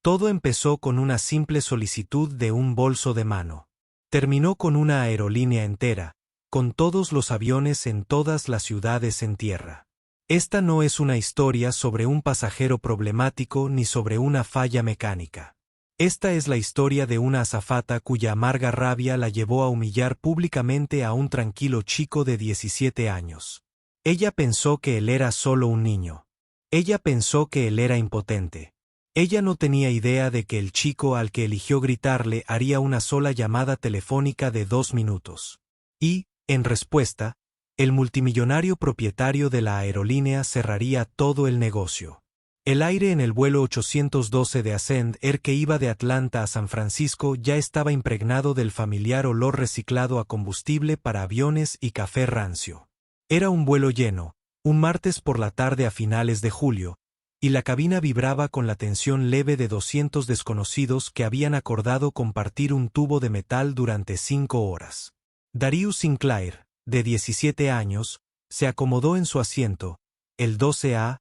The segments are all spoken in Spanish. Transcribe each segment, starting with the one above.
Todo empezó con una simple solicitud de un bolso de mano. Terminó con una aerolínea entera, con todos los aviones en todas las ciudades en tierra. Esta no es una historia sobre un pasajero problemático ni sobre una falla mecánica. Esta es la historia de una azafata cuya amarga rabia la llevó a humillar públicamente a un tranquilo chico de 17 años. Ella pensó que él era solo un niño. Ella pensó que él era impotente. Ella no tenía idea de que el chico al que eligió gritarle haría una sola llamada telefónica de 2 minutos. Y, en respuesta, el multimillonario propietario de la aerolínea cerraría todo el negocio. El aire en el vuelo 812 de Ascend Air que iba de Atlanta a San Francisco ya estaba impregnado del familiar olor reciclado a combustible para aviones y café rancio. Era un vuelo lleno, un martes por la tarde a finales de julio, y la cabina vibraba con la tensión leve de 200 desconocidos que habían acordado compartir un tubo de metal durante 5 horas. Darius Sinclair, de 17 años, se acomodó en su asiento, el 12A,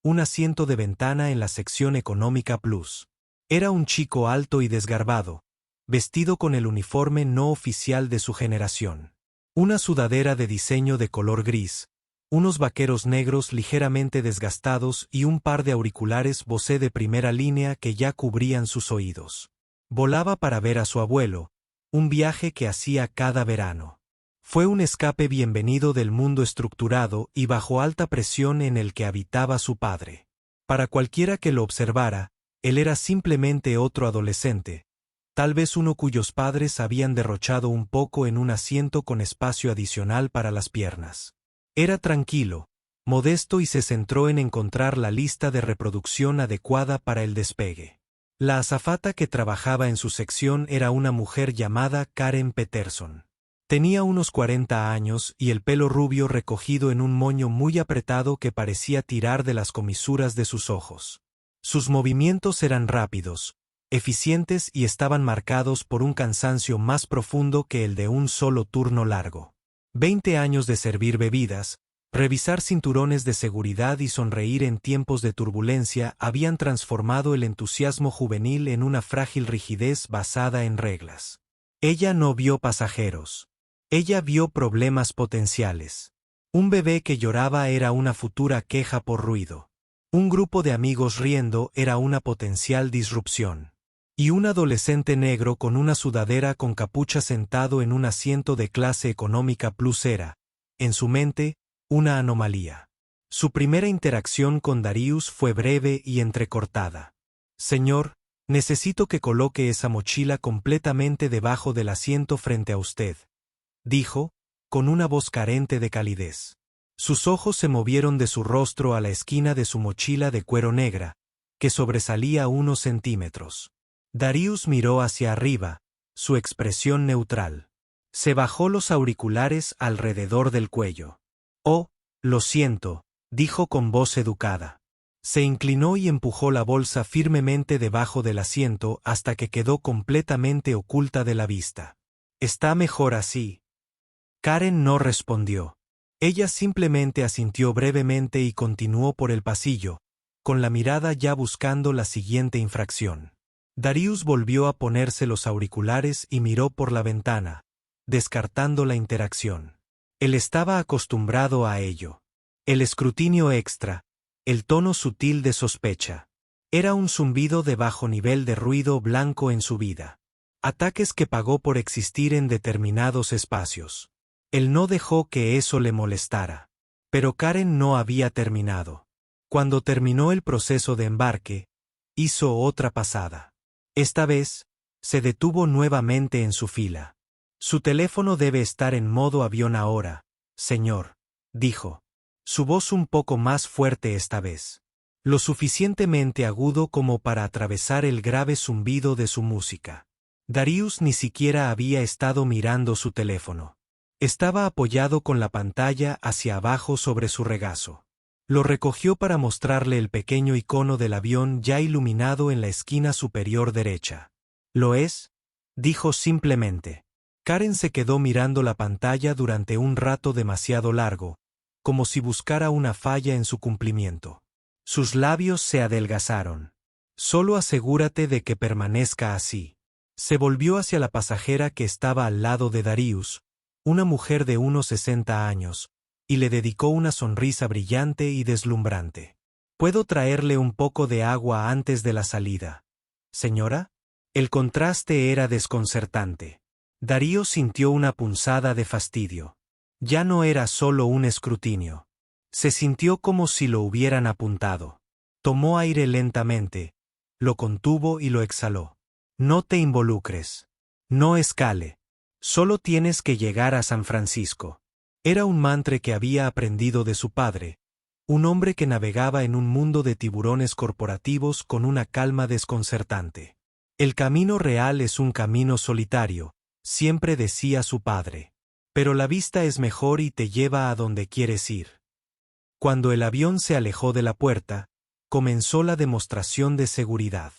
un asiento de ventana en la sección Económica Plus. Era un chico alto y desgarbado, vestido con el uniforme no oficial de su generación. Una sudadera de diseño de color gris, unos vaqueros negros ligeramente desgastados y un par de auriculares Bose de primera línea que ya cubrían sus oídos. Volaba para ver a su abuelo, un viaje que hacía cada verano. Fue un escape bienvenido del mundo estructurado y bajo alta presión en el que habitaba su padre. Para cualquiera que lo observara, él era simplemente otro adolescente, tal vez uno cuyos padres habían derrochado un poco en un asiento con espacio adicional para las piernas. Era tranquilo, modesto y se centró en encontrar la lista de reproducción adecuada para el despegue. La azafata que trabajaba en su sección era una mujer llamada Karen Peterson. Tenía unos 40 años y el pelo rubio recogido en un moño muy apretado que parecía tirar de las comisuras de sus ojos. Sus movimientos eran rápidos, eficientes y estaban marcados por un cansancio más profundo que el de un solo turno largo. 20 años de servir bebidas, revisar cinturones de seguridad y sonreír en tiempos de turbulencia habían transformado el entusiasmo juvenil en una frágil rigidez basada en reglas. Ella no vio pasajeros. Ella vio problemas potenciales. Un bebé que lloraba era una futura queja por ruido. Un grupo de amigos riendo era una potencial disrupción. Y un adolescente negro con una sudadera con capucha sentado en un asiento de clase económica plus era, en su mente, una anomalía. Su primera interacción con Darius fue breve y entrecortada. «Señor, necesito que coloque esa mochila completamente debajo del asiento frente a usted», dijo, con una voz carente de calidez. Sus ojos se movieron de su rostro a la esquina de su mochila de cuero negra, que sobresalía unos centímetros. Darius miró hacia arriba, su expresión neutral. Se bajó los auriculares alrededor del cuello. «Oh, lo siento», dijo con voz educada. Se inclinó y empujó la bolsa firmemente debajo del asiento hasta que quedó completamente oculta de la vista. «Está mejor así». Karen no respondió. Ella simplemente asintió brevemente y continuó por el pasillo, con la mirada ya buscando la siguiente infracción. Darius volvió a ponerse los auriculares y miró por la ventana, descartando la interacción. Él estaba acostumbrado a ello. El escrutinio extra, el tono sutil de sospecha. Era un zumbido de bajo nivel de ruido blanco en su vida. Ataques que pagó por existir en determinados espacios. Él no dejó que eso le molestara. Pero Karen no había terminado. Cuando terminó el proceso de embarque, hizo otra pasada. Esta vez, se detuvo nuevamente en su fila. «Su teléfono debe estar en modo avión ahora, señor», dijo. Su voz un poco más fuerte esta vez. Lo suficientemente agudo como para atravesar el grave zumbido de su música. Darius ni siquiera había estado mirando su teléfono. Estaba apoyado con la pantalla hacia abajo sobre su regazo. Lo recogió para mostrarle el pequeño icono del avión ya iluminado en la esquina superior derecha. «¿Lo es?», dijo simplemente. Karen se quedó mirando la pantalla durante un rato demasiado largo, como si buscara una falla en su cumplimiento. Sus labios se adelgazaron. Solo asegúrate de que permanezca así. Se volvió hacia la pasajera que estaba al lado de Darius, una mujer de unos 60 años, y le dedicó una sonrisa brillante y deslumbrante. ¿Puedo traerle un poco de agua antes de la salida, señora? El contraste era desconcertante. Darío sintió una punzada de fastidio. Ya no era solo un escrutinio. Se sintió como si lo hubieran apuntado. Tomó aire lentamente, lo contuvo y lo exhaló. No te involucres. No escale. Solo tienes que llegar a San Francisco. Era un mantra que había aprendido de su padre, un hombre que navegaba en un mundo de tiburones corporativos con una calma desconcertante. El camino real es un camino solitario, siempre decía su padre. Pero la vista es mejor y te lleva a donde quieres ir. Cuando el avión se alejó de la puerta, comenzó la demostración de seguridad.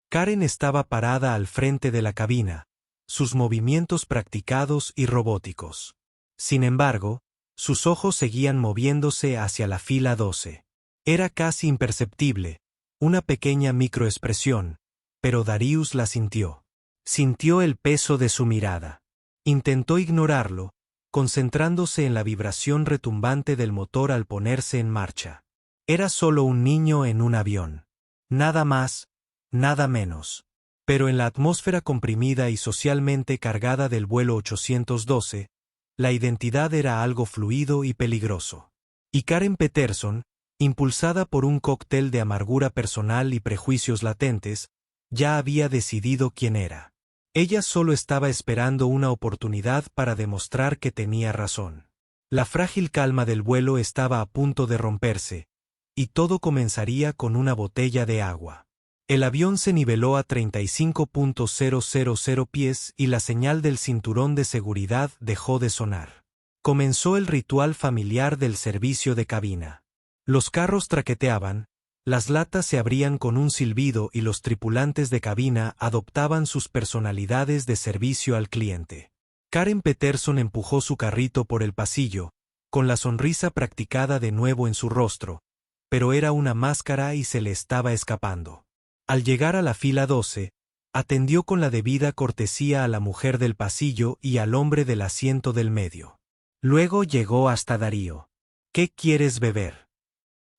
Karen estaba parada al frente de la cabina, sus movimientos practicados y robóticos. Sin embargo, sus ojos seguían moviéndose hacia la fila 12. Era casi imperceptible, una pequeña microexpresión, pero Darius la sintió. Sintió el peso de su mirada. Intentó ignorarlo, concentrándose en la vibración retumbante del motor al ponerse en marcha. Era solo un niño en un avión. Nada más, nada menos. Pero en la atmósfera comprimida y socialmente cargada del vuelo 812, la identidad era algo fluido y peligroso. Y Karen Peterson, impulsada por un cóctel de amargura personal y prejuicios latentes, ya había decidido quién era. Ella solo estaba esperando una oportunidad para demostrar que tenía razón. La frágil calma del vuelo estaba a punto de romperse, y todo comenzaría con una botella de agua. El avión se niveló a 35.000 pies y la señal del cinturón de seguridad dejó de sonar. Comenzó el ritual familiar del servicio de cabina. Los carros traqueteaban, las latas se abrían con un silbido y los tripulantes de cabina adoptaban sus personalidades de servicio al cliente. Karen Peterson empujó su carrito por el pasillo, con la sonrisa practicada de nuevo en su rostro, pero era una máscara y se le estaba escapando. Al llegar a la fila 12, atendió con la debida cortesía a la mujer del pasillo y al hombre del asiento del medio. Luego llegó hasta Darío. ¿Qué quieres beber?,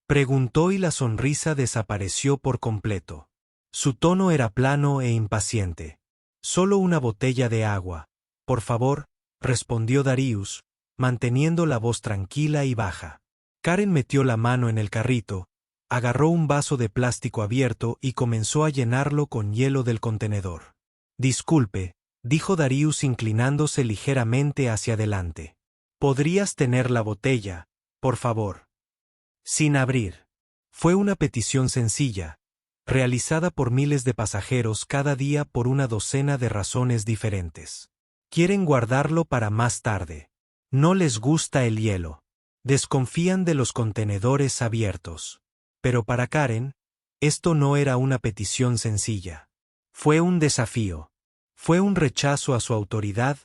preguntó y la sonrisa desapareció por completo. Su tono era plano e impaciente. Solo una botella de agua, por favor, respondió Darius, manteniendo la voz tranquila y baja. Karen metió la mano en el carrito, agarró un vaso de plástico abierto y comenzó a llenarlo con hielo del contenedor. Disculpe, dijo Darius inclinándose ligeramente hacia adelante. ¿Podrías tener la botella, por favor? Sin abrir. Fue una petición sencilla, realizada por miles de pasajeros cada día por una docena de razones diferentes. Quieren guardarlo para más tarde. No les gusta el hielo. Desconfían de los contenedores abiertos. Pero para Karen, esto no era una petición sencilla. Fue un desafío. Fue un rechazo a su autoridad,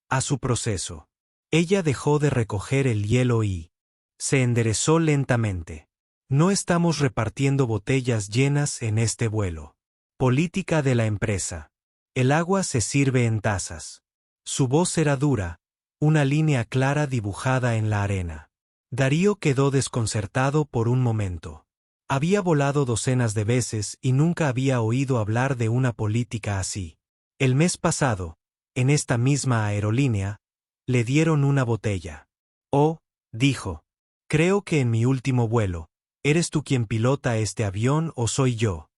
a su proceso. Ella dejó de recoger el hielo y se enderezó lentamente. No estamos repartiendo botellas llenas en este vuelo. Política de la empresa. El agua se sirve en tazas. Su voz era dura, una línea clara dibujada en la arena. Darío quedó desconcertado por un momento. Había volado docenas de veces y nunca había oído hablar de una política así. El mes pasado, en esta misma aerolínea, le dieron una botella. Oh, dijo, creo que en mi último vuelo, ¿eres tú quien pilota este avión o soy yo?,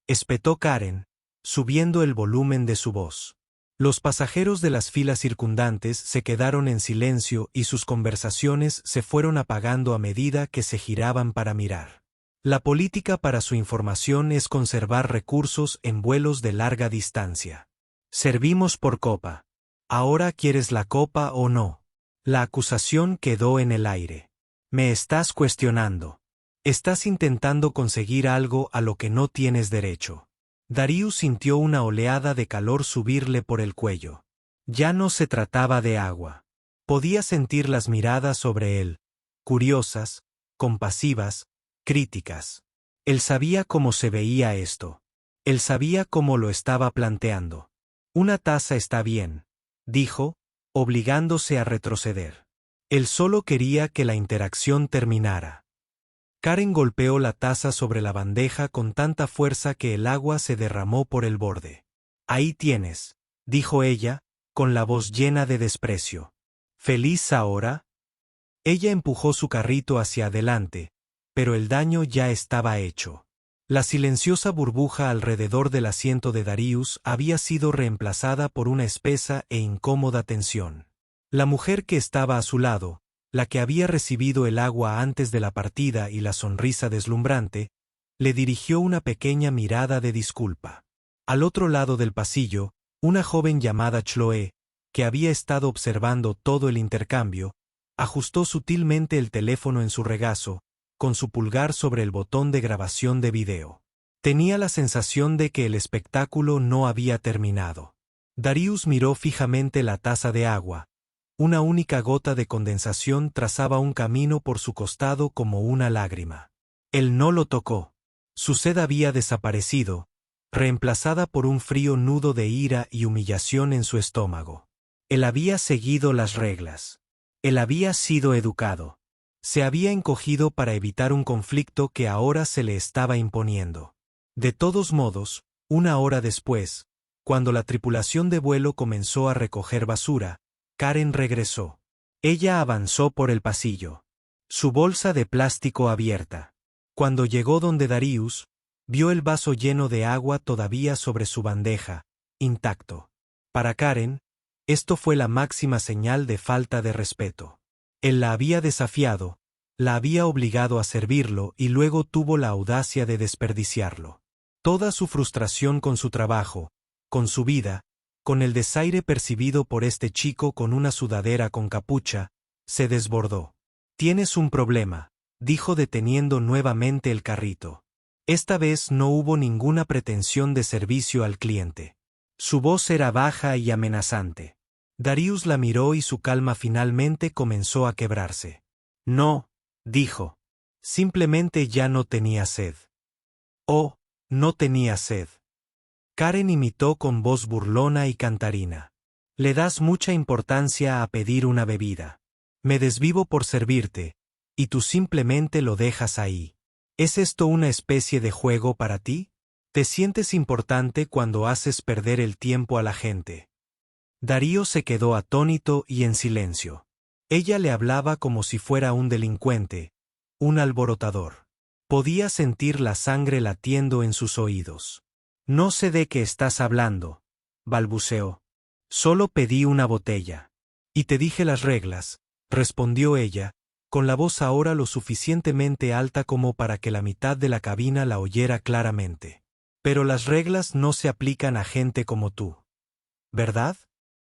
espetó Karen, subiendo el volumen de su voz. Los pasajeros de las filas circundantes se quedaron en silencio y sus conversaciones se fueron apagando a medida que se giraban para mirar. La política para su información es conservar recursos en vuelos de larga distancia. Servimos por copa. ¿Ahora quieres la copa o no? La acusación quedó en el aire. Me estás cuestionando. Estás intentando conseguir algo a lo que no tienes derecho. Darius sintió una oleada de calor subirle por el cuello. Ya no se trataba de agua. Podía sentir las miradas sobre él, curiosas, compasivas, críticas. Él sabía cómo se veía esto. Él sabía cómo lo estaba planteando. Una taza está bien, dijo, obligándose a retroceder. Él solo quería que la interacción terminara. Karen golpeó la taza sobre la bandeja con tanta fuerza que el agua se derramó por el borde. Ahí tienes, dijo ella, con la voz llena de desprecio. ¿Feliz ahora? Ella empujó su carrito hacia adelante, pero el daño ya estaba hecho. La silenciosa burbuja alrededor del asiento de Darius había sido reemplazada por una espesa e incómoda tensión. La mujer que estaba a su lado, la que había recibido el agua antes de la partida y la sonrisa deslumbrante, le dirigió una pequeña mirada de disculpa. Al otro lado del pasillo, una joven llamada Chloe, que había estado observando todo el intercambio, ajustó sutilmente el teléfono en su regazo, con su pulgar sobre el botón de grabación de video. Tenía la sensación de que el espectáculo no había terminado. Darius miró fijamente la taza de agua. Una única gota de condensación trazaba un camino por su costado como una lágrima. Él no lo tocó. Su sed había desaparecido, reemplazada por un frío nudo de ira y humillación en su estómago. Él había seguido las reglas. Él había sido educado. Se había encogido para evitar un conflicto que ahora se le estaba imponiendo. De todos modos, una hora después, cuando la tripulación de vuelo comenzó a recoger basura, Karen regresó. Ella avanzó por el pasillo. Su bolsa de plástico abierta. Cuando llegó donde Darius, vio el vaso lleno de agua todavía sobre su bandeja, intacto. Para Karen, esto fue la máxima señal de falta de respeto. Él la había desafiado, la había obligado a servirlo y luego tuvo la audacia de desperdiciarlo. Toda su frustración con su trabajo, con su vida, con el desaire percibido por este chico con una sudadera con capucha, se desbordó. «Tienes un problema», dijo deteniendo nuevamente el carrito. Esta vez no hubo ninguna pretensión de servicio al cliente. Su voz era baja y amenazante. Darius la miró y su calma finalmente comenzó a quebrarse. «No», dijo. Simplemente ya no tenía sed. Oh, no tenía sed. Karen imitó con voz burlona y cantarina. «Le das mucha importancia a pedir una bebida. Me desvivo por servirte, y tú simplemente lo dejas ahí. ¿Es esto una especie de juego para ti? ¿Te sientes importante cuando haces perder el tiempo a la gente?» Darío se quedó atónito y en silencio. Ella le hablaba como si fuera un delincuente, un alborotador. Podía sentir la sangre latiendo en sus oídos. «No sé de qué estás hablando», balbuceó. «Solo pedí una botella. Y te dije las reglas», respondió ella, con la voz ahora lo suficientemente alta como para que la mitad de la cabina la oyera claramente. «Pero las reglas no se aplican a gente como tú. ¿Verdad?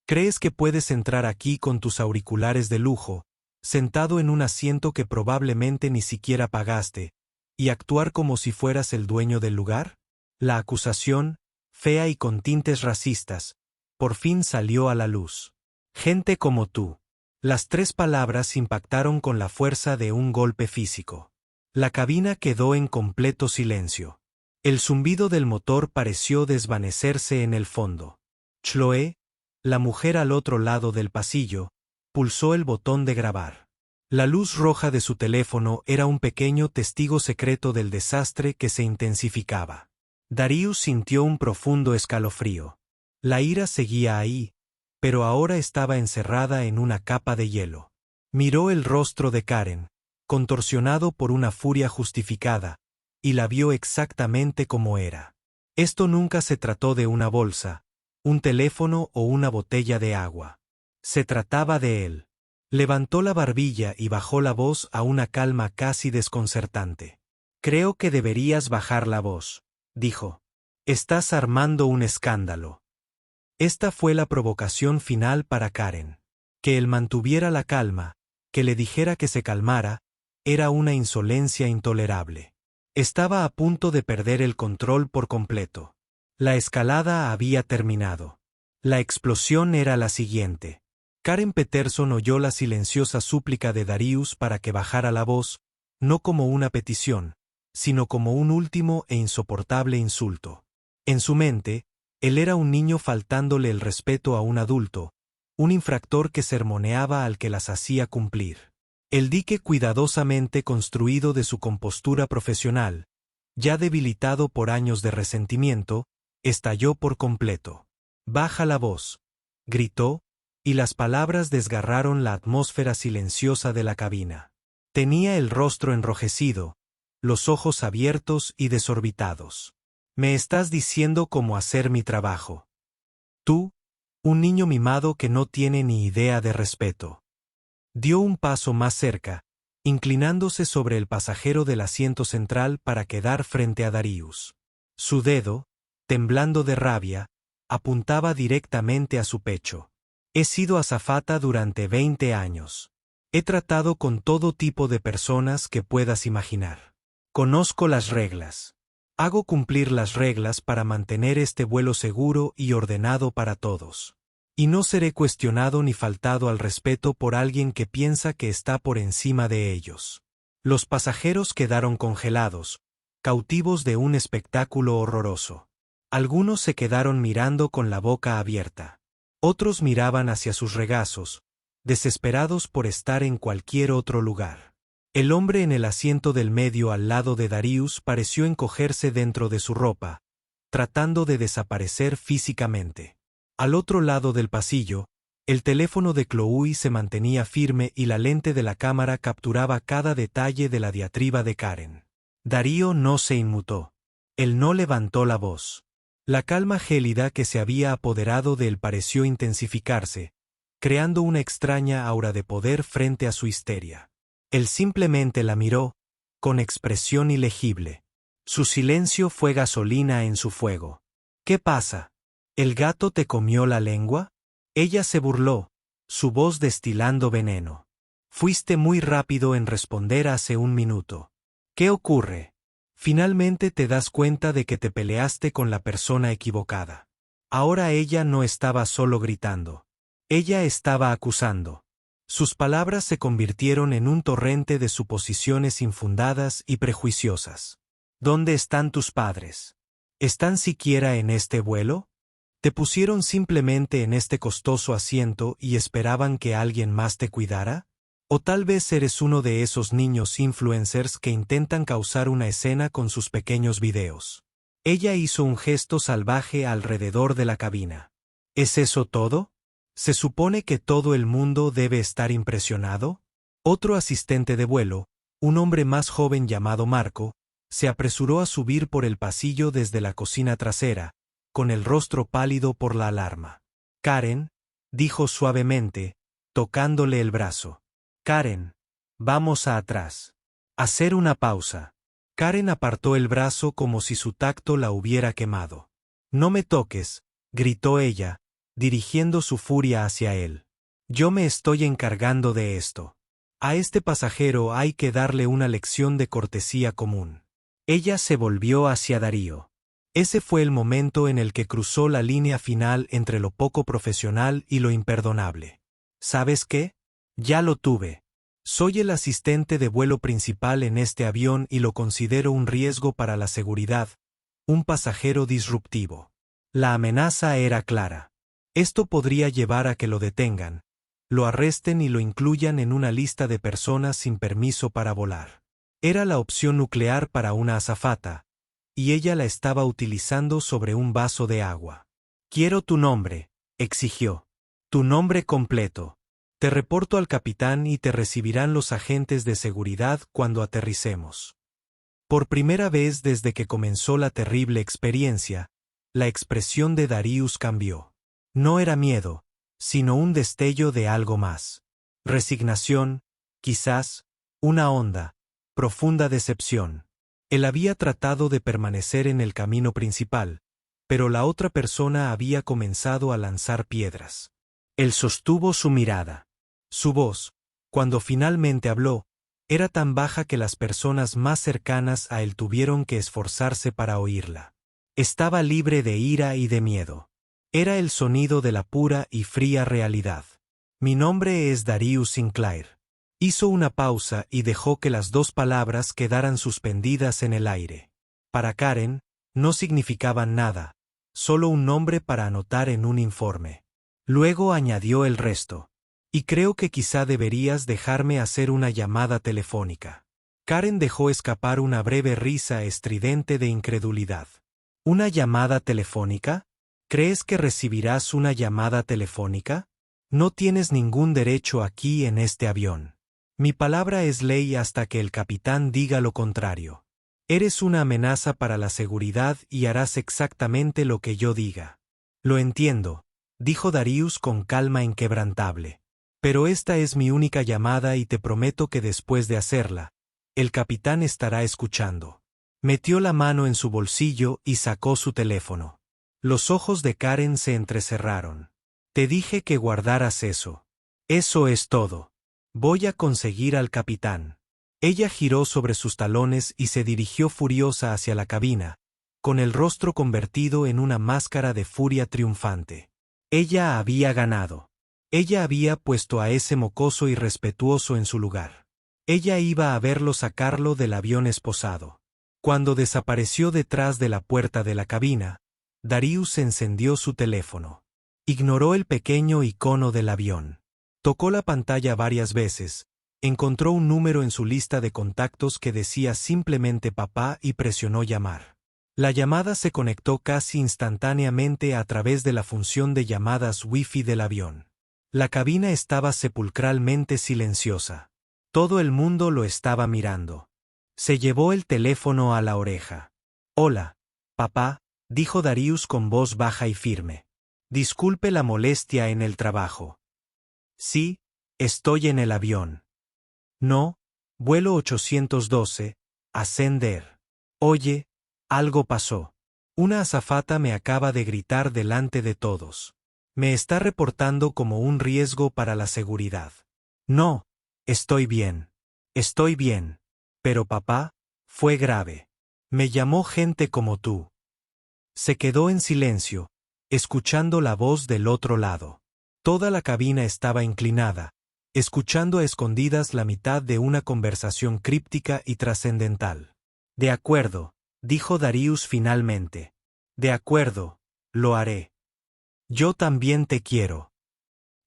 ¿Crees que puedes entrar aquí con tus auriculares de lujo, sentado en un asiento que probablemente ni siquiera pagaste, y actuar como si fueras el dueño del lugar?» La acusación, fea y con tintes racistas, por fin salió a la luz. «Gente como tú». Las 3 palabras impactaron con la fuerza de un golpe físico. La cabina quedó en completo silencio. El zumbido del motor pareció desvanecerse en el fondo. Chloe, la mujer al otro lado del pasillo, pulsó el botón de grabar. La luz roja de su teléfono era un pequeño testigo secreto del desastre que se intensificaba. Darius sintió un profundo escalofrío. La ira seguía ahí, pero ahora estaba encerrada en una capa de hielo. Miró el rostro de Karen, contorsionado por una furia justificada, y la vio exactamente como era. Esto nunca se trató de una bolsa, un teléfono o una botella de agua. Se trataba de él. Levantó la barbilla y bajó la voz a una calma casi desconcertante. «Creo que deberías bajar la voz», dijo. «Estás armando un escándalo». Esta fue la provocación final para Karen. Que él mantuviera la calma, que le dijera que se calmara, era una insolencia intolerable. Estaba a punto de perder el control por completo. La escalada había terminado. La explosión era la siguiente. Karen Peterson oyó la silenciosa súplica de Darius para que bajara la voz, no como una petición, sino como un último e insoportable insulto. En su mente, él era un niño faltándole el respeto a un adulto, un infractor que sermoneaba al que las hacía cumplir. El dique cuidadosamente construido de su compostura profesional, ya debilitado por años de resentimiento, estalló por completo. «Baja la voz», gritó, y las palabras desgarraron la atmósfera silenciosa de la cabina. Tenía el rostro enrojecido, los ojos abiertos y desorbitados. «Me estás diciendo cómo hacer mi trabajo. Tú, un niño mimado que no tiene ni idea de respeto». Dio un paso más cerca, inclinándose sobre el pasajero del asiento central para quedar frente a Darius. Su dedo, temblando de rabia, apuntaba directamente a su pecho. «He sido azafata durante 20 años. He tratado con todo tipo de personas que puedas imaginar. Conozco las reglas. Hago cumplir las reglas para mantener este vuelo seguro y ordenado para todos. Y no seré cuestionado ni faltado al respeto por alguien que piensa que está por encima de ellos». Los pasajeros quedaron congelados, cautivos de un espectáculo horroroso. Algunos se quedaron mirando con la boca abierta. Otros miraban hacia sus regazos, desesperados por estar en cualquier otro lugar. El hombre en el asiento del medio al lado de Darius pareció encogerse dentro de su ropa, tratando de desaparecer físicamente. Al otro lado del pasillo, el teléfono de Chloe se mantenía firme y la lente de la cámara capturaba cada detalle de la diatriba de Karen. Darío no se inmutó. Él no levantó la voz. La calma gélida que se había apoderado de él pareció intensificarse, creando una extraña aura de poder frente a su histeria. Él simplemente la miró, con expresión ilegible. Su silencio fue gasolina en su fuego. «¿Qué pasa? ¿El gato te comió la lengua?». Ella se burló, su voz destilando veneno. «Fuiste muy rápido en responder hace un minuto. ¿Qué ocurre? Finalmente te das cuenta de que te peleaste con la persona equivocada». Ahora ella no estaba solo gritando. Ella estaba acusando. Sus palabras se convirtieron en un torrente de suposiciones infundadas y prejuiciosas. «¿Dónde están tus padres? ¿Están siquiera en este vuelo? ¿Te pusieron simplemente en este costoso asiento y esperaban que alguien más te cuidara? ¿O tal vez eres uno de esos niños influencers que intentan causar una escena con sus pequeños videos?» Ella hizo un gesto salvaje alrededor de la cabina. «¿Es eso todo? ¿Se supone que todo el mundo debe estar impresionado?». Otro asistente de vuelo, un hombre más joven llamado Marco, se apresuró a subir por el pasillo desde la cocina trasera, con el rostro pálido por la alarma. «Karen», dijo suavemente, tocándole el brazo. «Karen, vamos a atrás. Hacer una pausa». Karen apartó el brazo como si su tacto la hubiera quemado. «No me toques», gritó ella, dirigiendo su furia hacia él. «Yo me estoy encargando de esto. A este pasajero hay que darle una lección de cortesía común». Ella se volvió hacia Darío. Ese fue el momento en el que cruzó la línea final entre lo poco profesional y lo imperdonable. «¿Sabes qué? Ya lo tuve. Soy el asistente de vuelo principal en este avión y lo considero un riesgo para la seguridad, un pasajero disruptivo». La amenaza era clara. Esto podría llevar a que lo detengan, lo arresten y lo incluyan en una lista de personas sin permiso para volar. Era la opción nuclear para una azafata, y ella la estaba utilizando sobre un vaso de agua. «Quiero tu nombre», exigió. «Tu nombre completo. Te reporto al capitán y te recibirán los agentes de seguridad cuando aterricemos». Por primera vez desde que comenzó la terrible experiencia, la expresión de Darius cambió. No era miedo, sino un destello de algo más. Resignación, quizás, una honda, profunda decepción. Él había tratado de permanecer en el camino principal, pero la otra persona había comenzado a lanzar piedras. Él sostuvo su mirada. Su voz, cuando finalmente habló, era tan baja que las personas más cercanas a él tuvieron que esforzarse para oírla. Estaba libre de ira y de miedo. Era el sonido de la pura y fría realidad. «Mi nombre es Darius Sinclair». Hizo una pausa y dejó que las dos palabras quedaran suspendidas en el aire. Para Karen, No significaban nada, solo un nombre para anotar en un informe. Luego añadió el resto. Y creo que quizá deberías dejarme hacer una llamada telefónica. Karen dejó escapar una breve risa estridente de incredulidad. ¿Una llamada telefónica? ¿Crees que recibirás una llamada telefónica? No tienes ningún derecho aquí en este avión. Mi palabra es ley hasta que el capitán diga lo contrario. Eres una amenaza para la seguridad y harás exactamente lo que yo diga. Lo entiendo, dijo Darius con calma inquebrantable. Pero esta es mi única llamada y te prometo que después de hacerla, el capitán estará escuchando. Metió la mano en su bolsillo y sacó su teléfono. Los ojos de Karen se entrecerraron. Te dije que guardaras eso. Eso es todo. Voy a conseguir al capitán. Ella giró sobre sus talones y se dirigió furiosa hacia la cabina, con el rostro convertido en una máscara de furia triunfante. Ella había ganado. Ella había puesto a ese mocoso irrespetuoso en su lugar. Ella iba a verlo sacarlo del avión esposado. Cuando desapareció detrás de la puerta de la cabina, Darius encendió su teléfono. Ignoró el pequeño icono del avión. Tocó la pantalla varias veces, encontró un número en su lista de contactos que decía simplemente papá y presionó llamar. La llamada se conectó casi instantáneamente a través de la función de llamadas Wi-Fi del avión. La cabina estaba sepulcralmente silenciosa. Todo el mundo lo estaba mirando. Se llevó el teléfono a la oreja. Hola, papá, dijo Darius con voz baja y firme. Disculpe la molestia en el trabajo. Sí, estoy en el avión. No, vuelo 812, ascender. Oye, algo pasó. Una azafata me acaba de gritar delante de todos. Me está reportando como un riesgo para la seguridad. No, estoy bien. Estoy bien. Pero papá, fue grave. Me llamó gente como tú. Se quedó en silencio, escuchando la voz del otro lado. Toda la cabina estaba inclinada, escuchando a escondidas la mitad de una conversación críptica y trascendental. De acuerdo, dijo Darius finalmente. De acuerdo, lo haré. Yo también te quiero.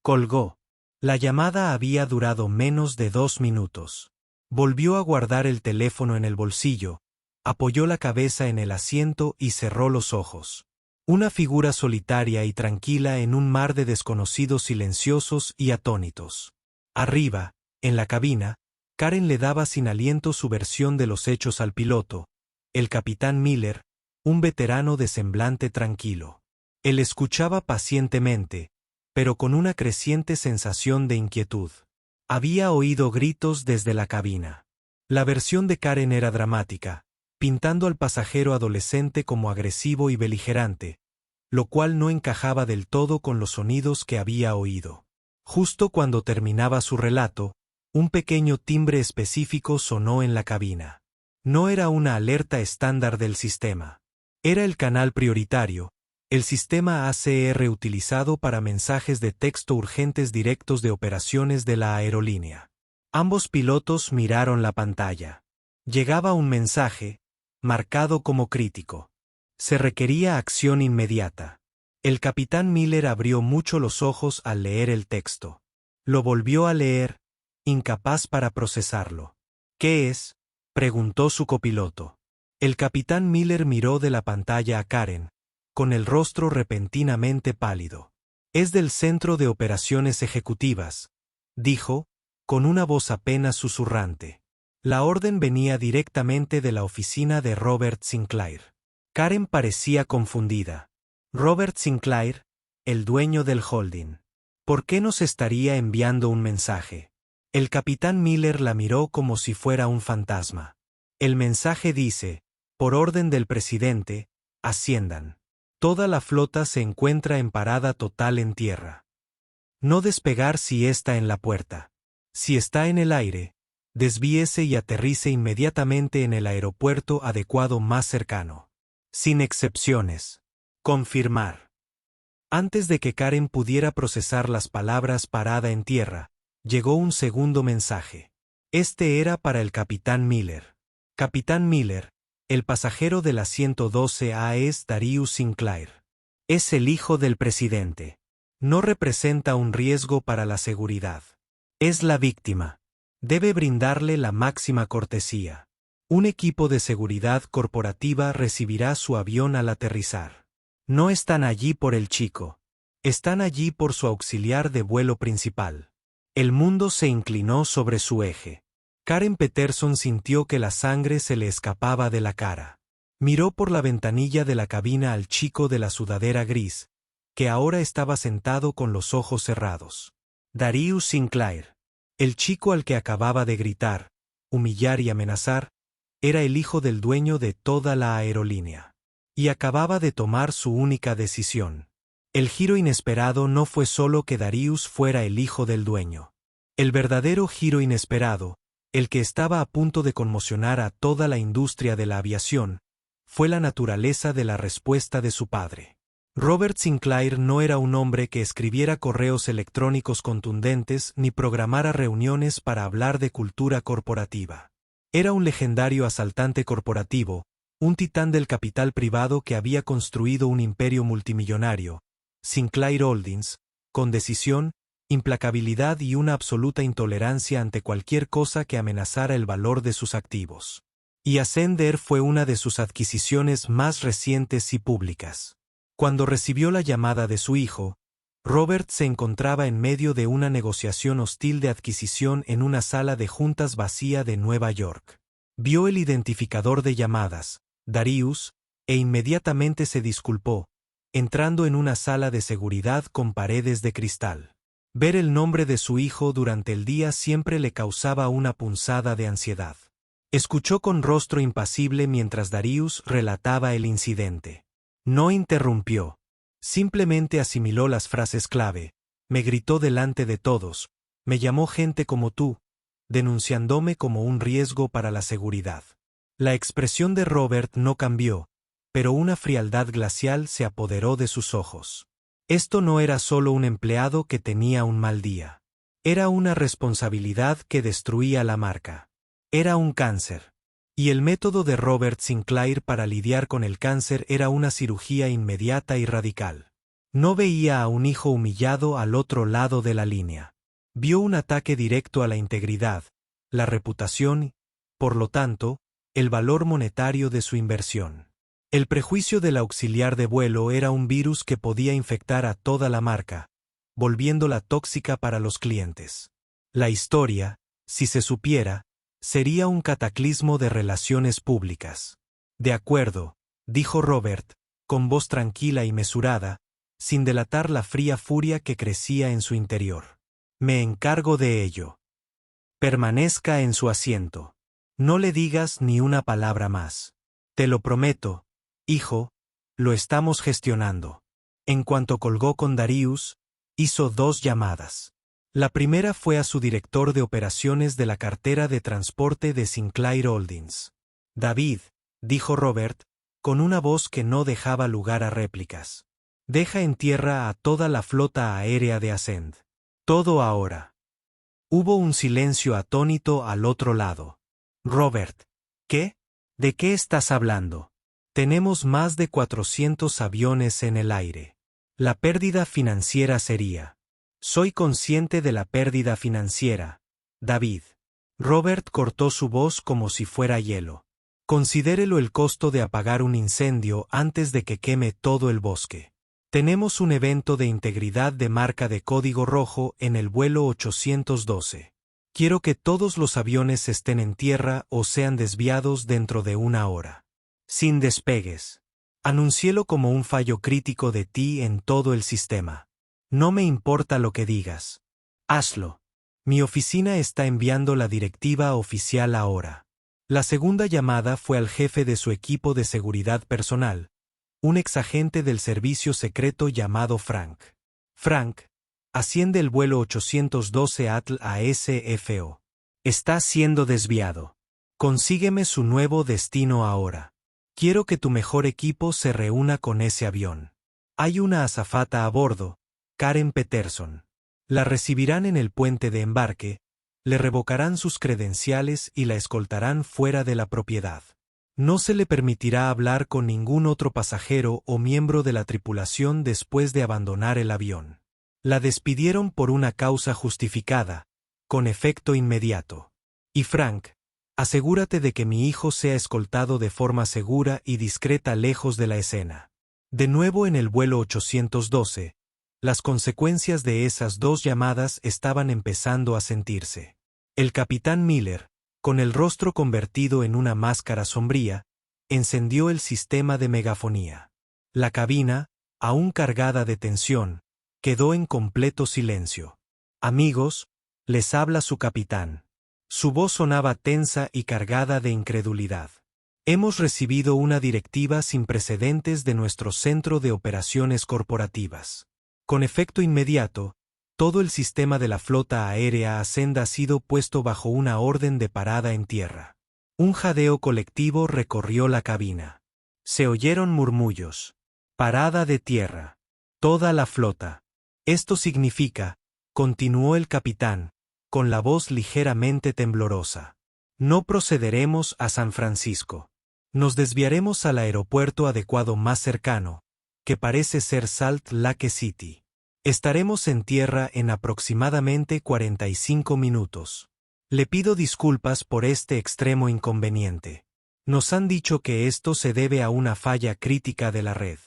Colgó. La llamada había durado menos de 2 minutos. Volvió a guardar el teléfono en el bolsillo, apoyó la cabeza en el asiento y cerró los ojos. Una figura solitaria y tranquila en un mar de desconocidos silenciosos y atónitos. Arriba, en la cabina, Karen le daba sin aliento su versión de los hechos al piloto, el capitán Miller, un veterano de semblante tranquilo. Él escuchaba pacientemente, pero con una creciente sensación de inquietud. Había oído gritos desde la cabina. La versión de Karen era dramática, pintando al pasajero adolescente como agresivo y beligerante, lo cual no encajaba del todo con los sonidos que había oído. Justo cuando terminaba su relato, un pequeño timbre específico sonó en la cabina. No era una alerta estándar del sistema. Era el canal prioritario, el sistema ACR utilizado para mensajes de texto urgentes directos de operaciones de la aerolínea. Ambos pilotos miraron la pantalla. Llegaba un mensaje, marcado como crítico. Se requería acción inmediata. El capitán Miller abrió mucho los ojos al leer el texto. Lo volvió a leer, incapaz para procesarlo. ¿Qué es?, preguntó su copiloto. El capitán Miller miró de la pantalla a Karen, con el rostro repentinamente pálido. Es del Centro de Operaciones Ejecutivas, dijo, con una voz apenas susurrante. La orden venía directamente de la oficina de Robert Sinclair. Karen parecía confundida. Robert Sinclair, el dueño del holding. ¿Por qué nos estaría enviando un mensaje? El capitán Miller la miró como si fuera un fantasma. El mensaje dice, por orden del presidente, asciendan. Toda la flota se encuentra en parada total en tierra. No despegar si está en la puerta. Si está en el aire, desvíese y aterrice inmediatamente en el aeropuerto adecuado más cercano. Sin excepciones. Confirmar. Antes de que Karen pudiera procesar las palabras parada en tierra, llegó un segundo mensaje. Este era para el capitán Miller. Capitán Miller, El pasajero del asiento 12A es Darius Sinclair. Es el hijo del presidente. No representa un riesgo para la seguridad. Es la víctima. Debe brindarle la máxima cortesía. Un equipo de seguridad corporativa recibirá su avión al aterrizar. No están allí por el chico. Están allí por su auxiliar de vuelo principal. El mundo se inclinó sobre su eje. Karen Peterson sintió que la sangre se le escapaba de la cara. Miró por la ventanilla de la cabina al chico de la sudadera gris, que ahora estaba sentado con los ojos cerrados. Darius Sinclair. El chico al que acababa de gritar, humillar y amenazar, era el hijo del dueño de toda la aerolínea. Y acababa de tomar su única decisión. El giro inesperado no fue solo que Darius fuera el hijo del dueño. El verdadero giro inesperado, el que estaba a punto de conmocionar a toda la industria de la aviación, fue la naturaleza de la respuesta de su padre. Robert Sinclair no era un hombre que escribiera correos electrónicos contundentes ni programara reuniones para hablar de cultura corporativa. Era un legendario asaltante corporativo, un titán del capital privado que había construido un imperio multimillonario, Sinclair Holdings, con decisión, implacabilidad y una absoluta intolerancia ante cualquier cosa que amenazara el valor de sus activos. Y Ascender fue una de sus adquisiciones más recientes y públicas. Cuando recibió la llamada de su hijo, Robert se encontraba en medio de una negociación hostil de adquisición en una sala de juntas vacía de Nueva York. Vio el identificador de llamadas, Darius, e inmediatamente se disculpó, entrando en una sala de seguridad con paredes de cristal. Ver el nombre de su hijo durante el día siempre le causaba una punzada de ansiedad. Escuchó con rostro impasible mientras Darius relataba el incidente. No interrumpió. Simplemente asimiló las frases clave. Me gritó delante de todos. Me llamó gente como tú, denunciándome como un riesgo para la seguridad. La expresión de Robert no cambió, pero una frialdad glacial se apoderó de sus ojos. Esto no era solo un empleado que tenía un mal día. Era una responsabilidad que destruía la marca. Era un cáncer. Y el método de Robert Sinclair para lidiar con el cáncer era una cirugía inmediata y radical. No veía a un hijo humillado al otro lado de la línea. Vio un ataque directo a la integridad, la reputación y, por lo tanto, el valor monetario de su inversión. El prejuicio del auxiliar de vuelo era un virus que podía infectar a toda la marca, volviéndola tóxica para los clientes. La historia, si se supiera, sería un cataclismo de relaciones públicas. De acuerdo, dijo Robert, con voz tranquila y mesurada, sin delatar la fría furia que crecía en su interior. Me encargo de ello. Permanezca en su asiento. No le digas ni una palabra más. Te lo prometo, hijo, lo estamos gestionando. En cuanto colgó con Darius, hizo 2 llamadas. La primera fue a su director de operaciones de la cartera de transporte de Sinclair Holdings. David, dijo Robert, con una voz que no dejaba lugar a réplicas. Deja en tierra a toda la flota aérea de Ascend. Todo ahora. Hubo un silencio atónito al otro lado. Robert, ¿qué? ¿De qué estás hablando? Tenemos más de 400 aviones en el aire. La pérdida financiera sería. Soy consciente de la pérdida financiera, David. Robert cortó su voz como si fuera hielo. Considérelo el costo de apagar un incendio antes de que queme todo el bosque. Tenemos un evento de integridad de marca de código rojo en el vuelo 812. Quiero que todos los aviones estén en tierra o sean desviados dentro de 1 hora. Sin despegues. Anúncielo como un fallo crítico de ti en todo el sistema. No me importa lo que digas. Hazlo. Mi oficina está enviando la directiva oficial ahora. La segunda llamada fue al jefe de su equipo de seguridad personal, un exagente del servicio secreto llamado Frank. Frank, asciende el vuelo 812 ATL a SFO. Está siendo desviado. Consígueme su nuevo destino ahora. Quiero que tu mejor equipo se reúna con ese avión. Hay una azafata a bordo, Karen Peterson. La recibirán en el puente de embarque, le revocarán sus credenciales y la escoltarán fuera de la propiedad. No se le permitirá hablar con ningún otro pasajero o miembro de la tripulación después de abandonar el avión. La despidieron por una causa justificada, con efecto inmediato. Y Frank, asegúrate de que mi hijo sea escoltado de forma segura y discreta lejos de la escena. De nuevo en el vuelo 812, las consecuencias de esas dos llamadas estaban empezando a sentirse. El capitán Miller, con el rostro convertido en una máscara sombría, encendió el sistema de megafonía. La cabina, aún cargada de tensión, quedó en completo silencio. Amigos, les habla su capitán. Su voz sonaba tensa y cargada de incredulidad. Hemos recibido una directiva sin precedentes de nuestro Centro de Operaciones Corporativas. Con efecto inmediato, todo el sistema de la flota aérea Ascend ha sido puesto bajo una orden de parada en tierra. Un jadeo colectivo recorrió la cabina. Se oyeron murmullos. Parada de tierra. Toda la flota. Esto significa, continuó el capitán, con la voz ligeramente temblorosa. No procederemos a San Francisco. Nos desviaremos al aeropuerto adecuado más cercano, que parece ser Salt Lake City. Estaremos en tierra en aproximadamente 45 minutos. Le pido disculpas por este extremo inconveniente. Nos han dicho que esto se debe a una falla crítica de la red.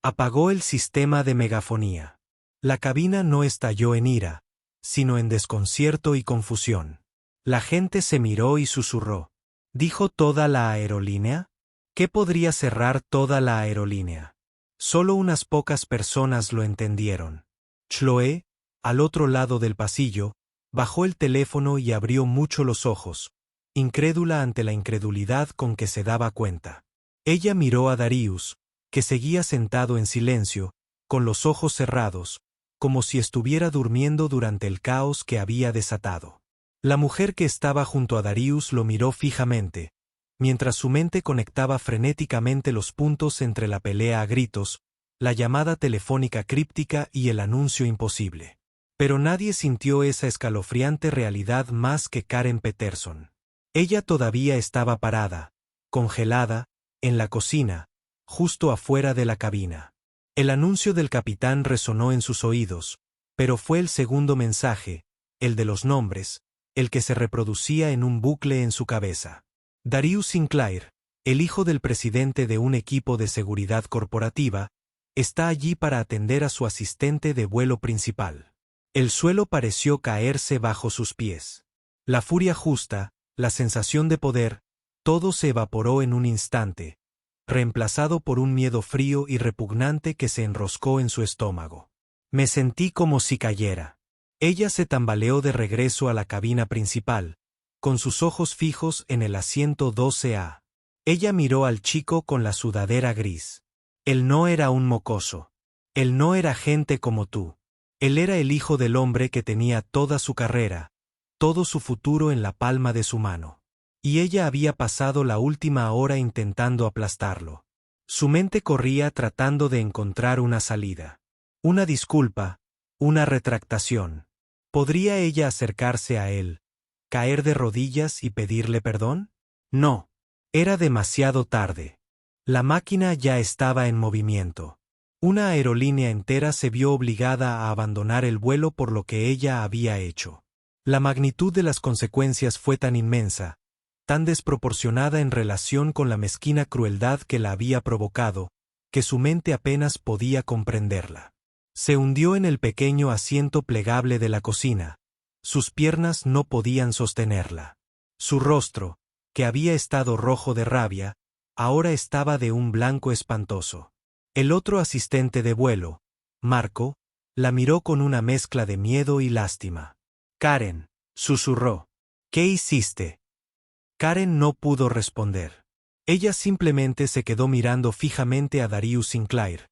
Apagó el sistema de megafonía. La cabina no estalló en ira, sino en desconcierto y confusión. La gente se miró y susurró. ¿Dijo toda la aerolínea? ¿Qué podría cerrar toda la aerolínea? Solo unas pocas personas lo entendieron. Chloe, al otro lado del pasillo, bajó el teléfono y abrió mucho los ojos, incrédula ante la incredulidad con que se daba cuenta. Ella miró a Darius, que seguía sentado en silencio, con los ojos cerrados, como si estuviera durmiendo durante el caos que había desatado. La mujer que estaba junto a Darius lo miró fijamente, mientras su mente conectaba frenéticamente los puntos entre la pelea a gritos, la llamada telefónica críptica y el anuncio imposible. Pero nadie sintió esa escalofriante realidad más que Karen Peterson. Ella todavía estaba parada, congelada, en la cocina, justo afuera de la cabina. El anuncio del capitán resonó en sus oídos, pero fue el segundo mensaje, el de los nombres, el que se reproducía en un bucle en su cabeza. Darius Sinclair, el hijo del presidente de un equipo de seguridad corporativa, está allí para atender a su asistente de vuelo principal. El suelo pareció caerse bajo sus pies. La furia justa, la sensación de poder, todo se evaporó en un instante, reemplazado por un miedo frío y repugnante que se enroscó en su estómago. Me sentí como si cayera. Ella se tambaleó de regreso a la cabina principal, con sus ojos fijos en el asiento 12A. Ella miró al chico con la sudadera gris. Él no era un mocoso. Él no era gente como tú. Él era el hijo del hombre que tenía toda su carrera, todo su futuro en la palma de su mano. Y ella había pasado la última hora intentando aplastarlo. Su mente corría tratando de encontrar una salida. Una disculpa, una retractación. ¿Podría ella acercarse a él, caer de rodillas y pedirle perdón? No. Era demasiado tarde. La máquina ya estaba en movimiento. Una aerolínea entera se vio obligada a abandonar el vuelo por lo que ella había hecho. La magnitud de las consecuencias fue tan inmensa, tan desproporcionada en relación con la mezquina crueldad que la había provocado, que su mente apenas podía comprenderla. Se hundió en el pequeño asiento plegable de la cocina. Sus piernas no podían sostenerla. Su rostro, que había estado rojo de rabia, ahora estaba de un blanco espantoso. El otro asistente de vuelo, Marco, la miró con una mezcla de miedo y lástima. Karen, susurró. ¿Qué hiciste? Karen no pudo responder. Ella simplemente se quedó mirando fijamente a Darius Sinclair,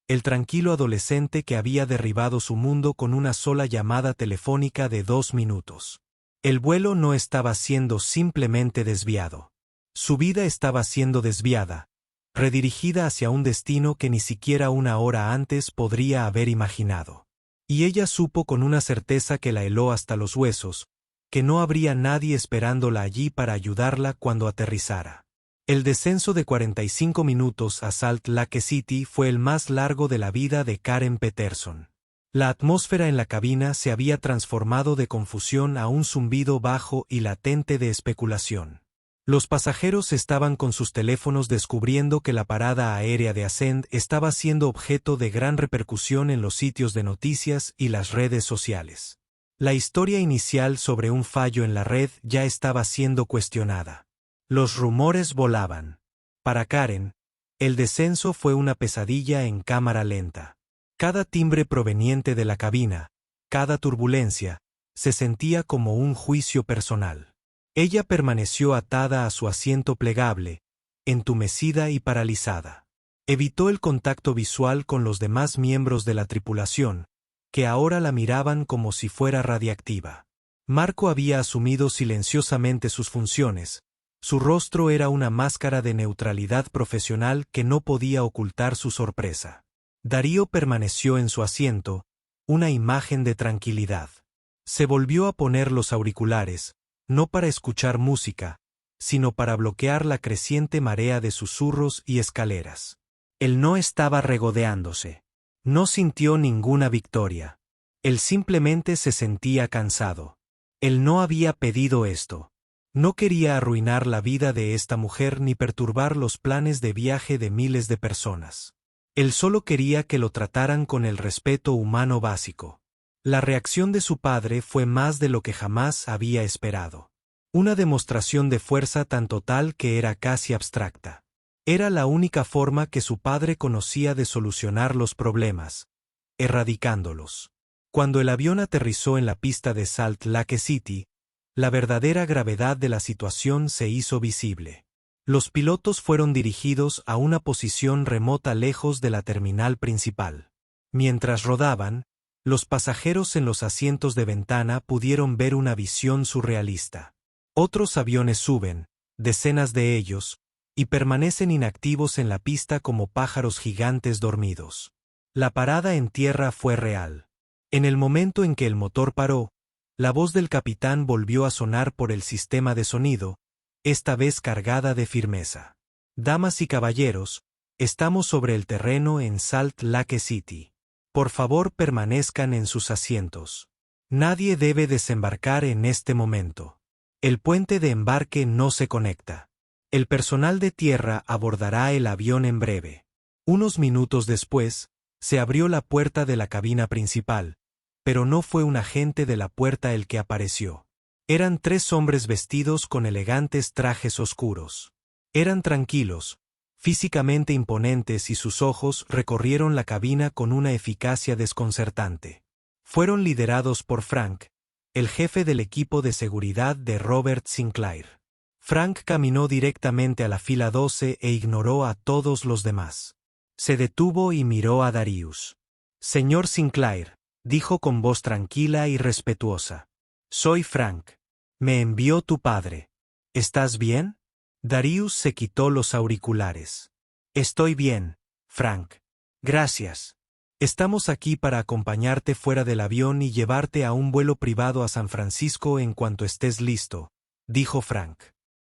el tranquilo adolescente que había derribado su mundo con una sola llamada telefónica de 2 minutos. El vuelo no estaba siendo simplemente desviado. Su vida estaba siendo desviada, redirigida hacia un destino que ni siquiera una hora antes podría haber imaginado. Y ella supo con una certeza que la heló hasta los huesos, que no habría nadie esperándola allí para ayudarla cuando aterrizara. El descenso de 45 minutos a Salt Lake City fue el más largo de la vida de Karen Peterson. La atmósfera en la cabina se había transformado de confusión a un zumbido bajo y latente de especulación. Los pasajeros estaban con sus teléfonos descubriendo que la parada aérea de Ascend estaba siendo objeto de gran repercusión en los sitios de noticias y las redes sociales. La historia inicial sobre un fallo en la red ya estaba siendo cuestionada. Los rumores volaban. Para Karen, el descenso fue una pesadilla en cámara lenta. Cada timbre proveniente de la cabina, cada turbulencia, se sentía como un juicio personal. Ella permaneció atada a su asiento plegable, entumecida y paralizada. Evitó el contacto visual con los demás miembros de la tripulación, que ahora la miraban como si fuera radiactiva. Marco había asumido silenciosamente sus funciones. Su rostro era una máscara de neutralidad profesional que no podía ocultar su sorpresa. Darío permaneció en su asiento, una imagen de tranquilidad. Se volvió a poner los auriculares, no para escuchar música, sino para bloquear la creciente marea de susurros y escaleras. Él no estaba regodeándose. No sintió ninguna victoria. Él simplemente se sentía cansado. Él no había pedido esto. No quería arruinar la vida de esta mujer ni perturbar los planes de viaje de miles de personas. Él solo quería que lo trataran con el respeto humano básico. La reacción de su padre fue más de lo que jamás había esperado. Una demostración de fuerza tan total que era casi abstracta. Era la única forma que su padre conocía de solucionar los problemas, erradicándolos. Cuando el avión aterrizó en la pista de Salt Lake City, la verdadera gravedad de la situación se hizo visible. Los pilotos fueron dirigidos a una posición remota lejos de la terminal principal. Mientras rodaban, los pasajeros en los asientos de ventana pudieron ver una visión surrealista. Otros aviones suben, decenas de ellos, y permanecen inactivos en la pista como pájaros gigantes dormidos. La parada en tierra fue real. En el momento en que el motor paró, la voz del capitán volvió a sonar por el sistema de sonido, esta vez cargada de firmeza. Damas y caballeros, estamos sobre el terreno en Salt Lake City. Por favor, permanezcan en sus asientos. Nadie debe desembarcar en este momento. El puente de embarque no se conecta. El personal de tierra abordará el avión en breve. Unos minutos después, se abrió la puerta de la cabina principal, pero no fue un agente de la puerta el que apareció. Eran 3 hombres vestidos con elegantes trajes oscuros. Eran tranquilos, físicamente imponentes y sus ojos recorrieron la cabina con una eficacia desconcertante. Fueron liderados por Frank, el jefe del equipo de seguridad de Robert Sinclair. Frank caminó directamente a la fila 12 e ignoró a todos los demás. Se detuvo y miró a Darius. «Señor Sinclair», dijo con voz tranquila y respetuosa. «Soy Frank. Me envió tu padre. ¿Estás bien?» Darius se quitó los auriculares. «Estoy bien, Frank. Gracias. Estamos aquí para acompañarte fuera del avión y llevarte a un vuelo privado a San Francisco en cuanto estés listo», dijo Frank.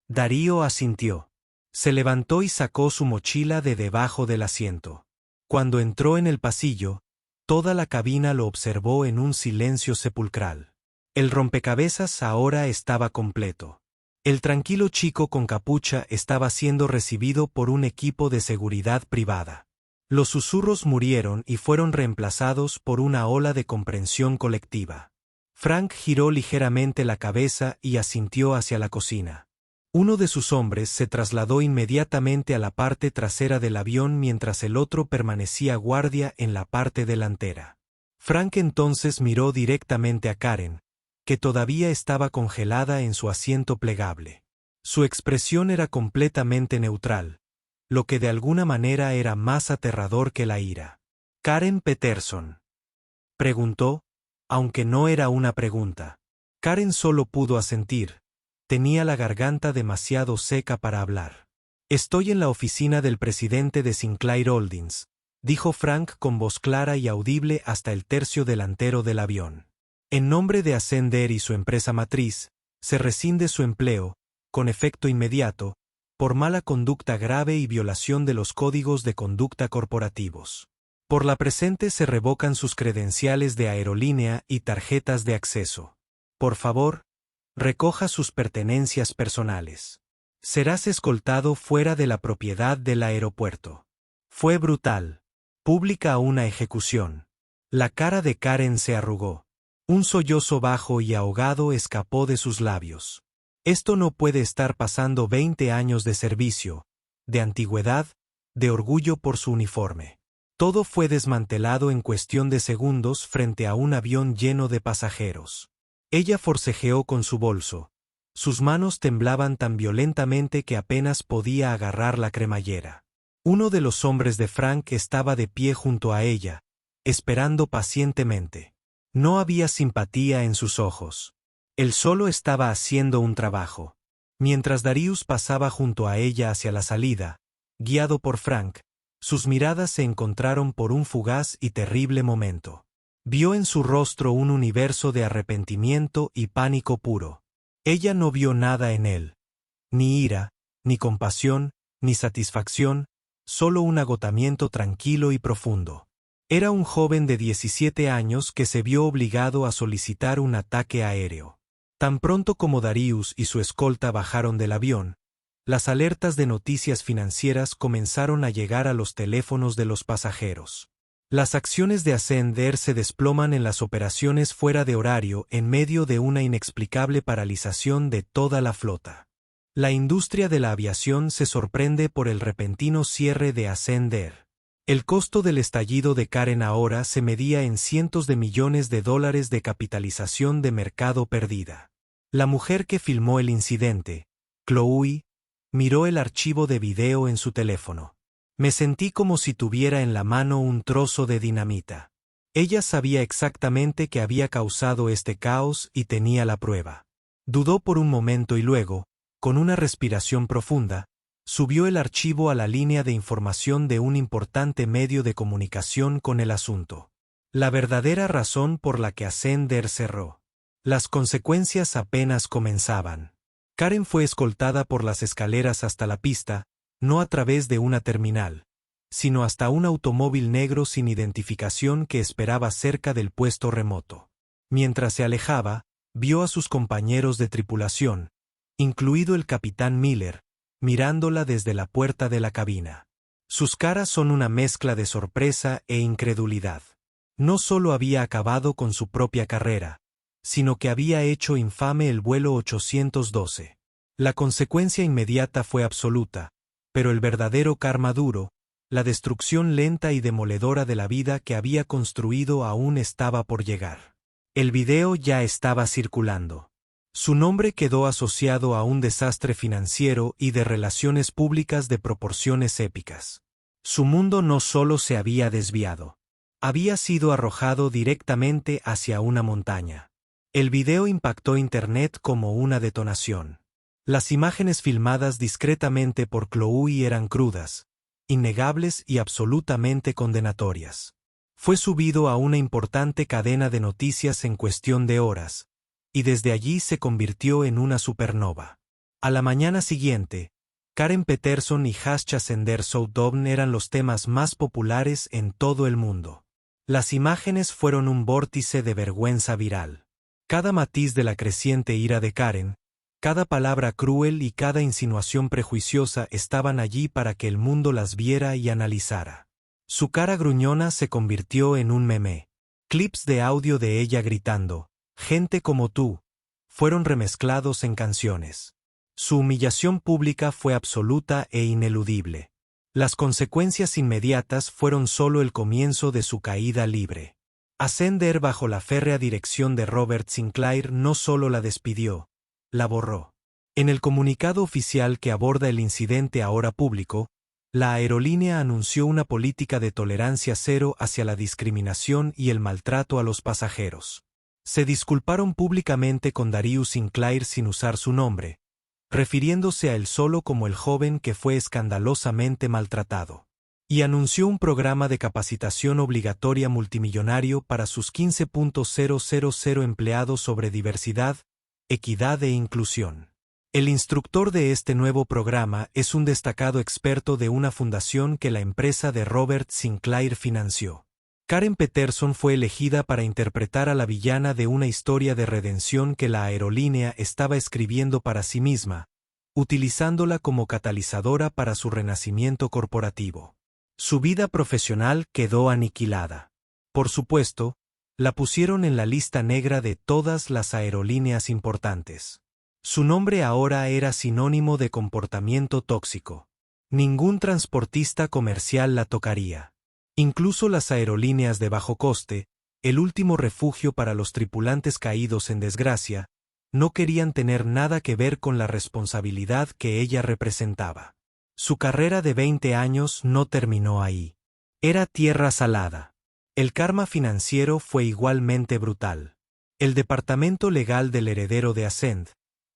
Darío asintió. Se levantó y sacó su mochila de debajo del asiento. Cuando entró en el pasillo, toda la cabina lo observó en un silencio sepulcral. El rompecabezas ahora estaba completo. El tranquilo chico con capucha estaba siendo recibido por un equipo de seguridad privada. Los susurros murieron y fueron reemplazados por una ola de comprensión colectiva. Frank giró ligeramente la cabeza y asintió hacia la cocina. Uno de sus hombres se trasladó inmediatamente a la parte trasera del avión mientras el otro permanecía guardia en la parte delantera. Frank entonces miró directamente a Karen, que todavía estaba congelada en su asiento plegable. Su expresión era completamente neutral, lo que de alguna manera era más aterrador que la ira. «¿Karen Peterson?», preguntó, aunque no era una pregunta. Karen solo pudo asentir. Tenía la garganta demasiado seca para hablar. «Estoy en la oficina del presidente de Sinclair Holdings», dijo Frank con voz clara y audible hasta el tercio delantero del avión. «En nombre de Ascender y su empresa matriz, se rescinde su empleo, con efecto inmediato, por mala conducta grave y violación de los códigos de conducta corporativos. Por la presente se revocan sus credenciales de aerolínea y tarjetas de acceso. Por favor, recoja sus pertenencias personales. Serás escoltado fuera de la propiedad del aeropuerto. Fue brutal. Pública una ejecución. La cara de Karen se arrugó. Un sollozo bajo y ahogado escapó de sus labios. Esto no puede estar pasando. 20 años de servicio, de antigüedad, de orgullo por su uniforme. Todo fue desmantelado en cuestión de segundos frente a un avión lleno de pasajeros. Ella forcejeó con su bolso. Sus manos temblaban tan violentamente que apenas podía agarrar la cremallera. Uno de los hombres de Frank estaba de pie junto a ella, esperando pacientemente. No había simpatía en sus ojos. Él solo estaba haciendo un trabajo. Mientras Darius pasaba junto a ella hacia la salida, guiado por Frank, sus miradas se encontraron por un fugaz y terrible momento. Vio en su rostro un universo de arrepentimiento y pánico puro. Ella no vio nada en él. Ni ira, ni compasión, ni satisfacción, solo un agotamiento tranquilo y profundo. Era un joven de 17 años que se vio obligado a solicitar un ataque aéreo. Tan pronto como Darius y su escolta bajaron del avión, las alertas de noticias financieras comenzaron a llegar a los teléfonos de los pasajeros. Las acciones de Ascender se desploman en las operaciones fuera de horario en medio de una inexplicable paralización de toda la flota. La industria de la aviación se sorprende por el repentino cierre de Ascender. El costo del estallido de Karen ahora se medía en cientos de millones de dólares de capitalización de mercado perdida. La mujer que filmó el incidente, Chloe, miró el archivo de video en su teléfono. Me sentí como si tuviera en la mano un trozo de dinamita. Ella sabía exactamente que había causado este caos y tenía la prueba. Dudó por un momento y luego, con una respiración profunda, subió el archivo a la línea de información de un importante medio de comunicación con el asunto. La verdadera razón por la que Ascender cerró. Las consecuencias apenas comenzaban. Karen fue escoltada por las escaleras hasta la pista, no a través de una terminal, sino hasta un automóvil negro sin identificación que esperaba cerca del puesto remoto. Mientras se alejaba, vio a sus compañeros de tripulación, incluido el capitán Miller, mirándola desde la puerta de la cabina. Sus caras son una mezcla de sorpresa e incredulidad. No solo había acabado con su propia carrera, sino que había hecho infame el vuelo 812. La consecuencia inmediata fue absoluta, pero el verdadero karma duro, la destrucción lenta y demoledora de la vida que había construido aún estaba por llegar. El video ya estaba circulando. Su nombre quedó asociado a un desastre financiero y de relaciones públicas de proporciones épicas. Su mundo no solo se había desviado, había sido arrojado directamente hacia una montaña. El video impactó Internet como una detonación. Las imágenes filmadas discretamente por Chloe eran crudas, innegables y absolutamente condenatorias. Fue subido a una importante cadena de noticias en cuestión de horas, y desde allí se convirtió en una supernova. A la mañana siguiente, Karen Peterson y Hasha Ascender Showdown eran los temas más populares en todo el mundo. Las imágenes fueron un vórtice de vergüenza viral. Cada matiz de la creciente ira de Karen, cada palabra cruel y cada insinuación prejuiciosa estaban allí para que el mundo las viera y analizara. Su cara gruñona se convirtió en un meme. Clips de audio de ella gritando, «Gente como tú», fueron remezclados en canciones. Su humillación pública fue absoluta e ineludible. Las consecuencias inmediatas fueron solo el comienzo de su caída libre. Ascender bajo la férrea dirección de Robert Sinclair no solo la despidió, la borró. En el comunicado oficial que aborda el incidente ahora público, la aerolínea anunció una política de tolerancia cero hacia la discriminación y el maltrato a los pasajeros. Se disculparon públicamente con Darius Sinclair sin usar su nombre, refiriéndose a él solo como el joven que fue escandalosamente maltratado. Y anunció un programa de capacitación obligatoria multimillonario para sus 15.000 empleados sobre diversidad, equidad e inclusión. El instructor de este nuevo programa es un destacado experto de una fundación que la empresa de Robert Sinclair financió. Karen Peterson fue elegida para interpretar a la villana de una historia de redención que la aerolínea estaba escribiendo para sí misma, utilizándola como catalizadora para su renacimiento corporativo. Su vida profesional quedó aniquilada. Por supuesto, la pusieron en la lista negra de todas las aerolíneas importantes. Su nombre ahora era sinónimo de comportamiento tóxico. Ningún transportista comercial la tocaría. Incluso las aerolíneas de bajo coste, el último refugio para los tripulantes caídos en desgracia, no querían tener nada que ver con la responsabilidad que ella representaba. Su carrera de 20 años no terminó ahí. Era tierra salada. El karma financiero fue igualmente brutal. El departamento legal del heredero de Ascend,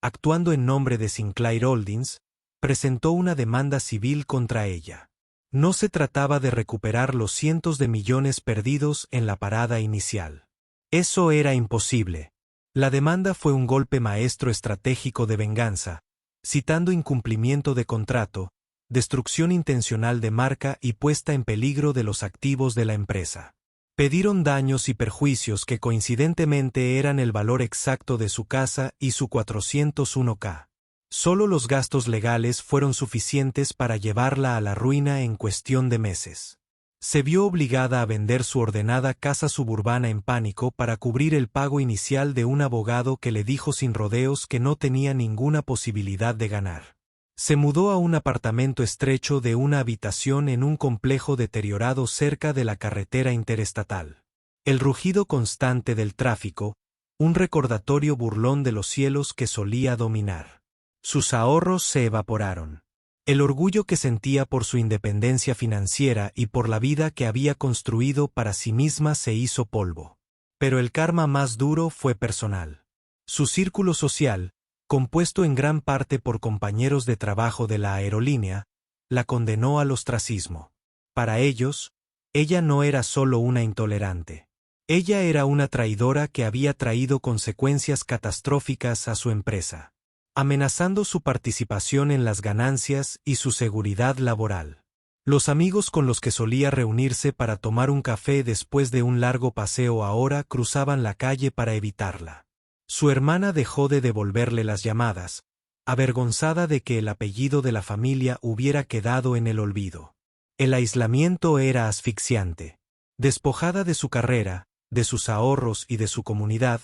actuando en nombre de Sinclair Holdings, presentó una demanda civil contra ella. No se trataba de recuperar los cientos de millones perdidos en la parada inicial. Eso era imposible. La demanda fue un golpe maestro estratégico de venganza, citando incumplimiento de contrato, destrucción intencional de marca y puesta en peligro de los activos de la empresa. Pidieron daños y perjuicios que coincidentemente eran el valor exacto de su casa y su 401k. Solo los gastos legales fueron suficientes para llevarla a la ruina en cuestión de meses. Se vio obligada a vender su ordenada casa suburbana en pánico para cubrir el pago inicial de un abogado que le dijo sin rodeos que no tenía ninguna posibilidad de ganar. Se mudó a un apartamento estrecho de una habitación en un complejo deteriorado cerca de la carretera interestatal. El rugido constante del tráfico, un recordatorio burlón de los cielos que solía dominar. Sus ahorros se evaporaron. El orgullo que sentía por su independencia financiera y por la vida que había construido para sí misma se hizo polvo. Pero el karma más duro fue personal. Su círculo social, compuesto en gran parte por compañeros de trabajo de la aerolínea, la condenó al ostracismo. Para ellos, ella no era solo una intolerante. Ella era una traidora que había traído consecuencias catastróficas a su empresa, amenazando su participación en las ganancias y su seguridad laboral. Los amigos con los que solía reunirse para tomar un café después de un largo paseo ahora cruzaban la calle para evitarla. Su hermana dejó de devolverle las llamadas, avergonzada de que el apellido de la familia hubiera quedado en el olvido. El aislamiento era asfixiante. Despojada de su carrera, de sus ahorros y de su comunidad,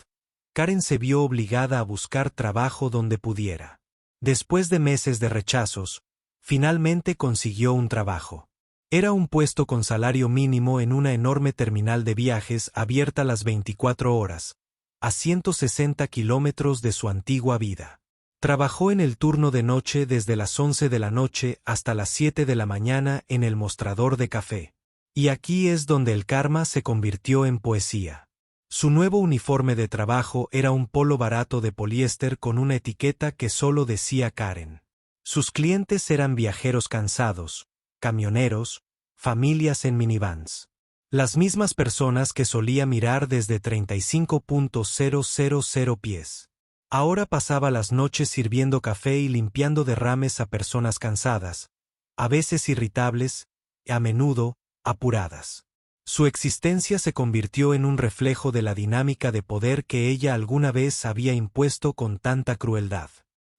Karen se vio obligada a buscar trabajo donde pudiera. Después de meses de rechazos, finalmente consiguió un trabajo. Era un puesto con salario mínimo en una enorme terminal de viajes abierta las 24 horas, a 160 kilómetros de su antigua vida. Trabajó en el turno de noche desde las 11 de la noche hasta las 7 de la mañana en el mostrador de café. Y aquí es donde el karma se convirtió en poesía. Su nuevo uniforme de trabajo era un polo barato de poliéster con una etiqueta que solo decía Karen. Sus clientes eran viajeros cansados, camioneros, familias en minivans. Las mismas personas que solía mirar desde 35.000 pies. Ahora pasaba las noches sirviendo café y limpiando derrames a personas cansadas, a veces irritables, a menudo, apuradas. Su existencia se convirtió en un reflejo de la dinámica de poder que ella alguna vez había impuesto con tanta crueldad.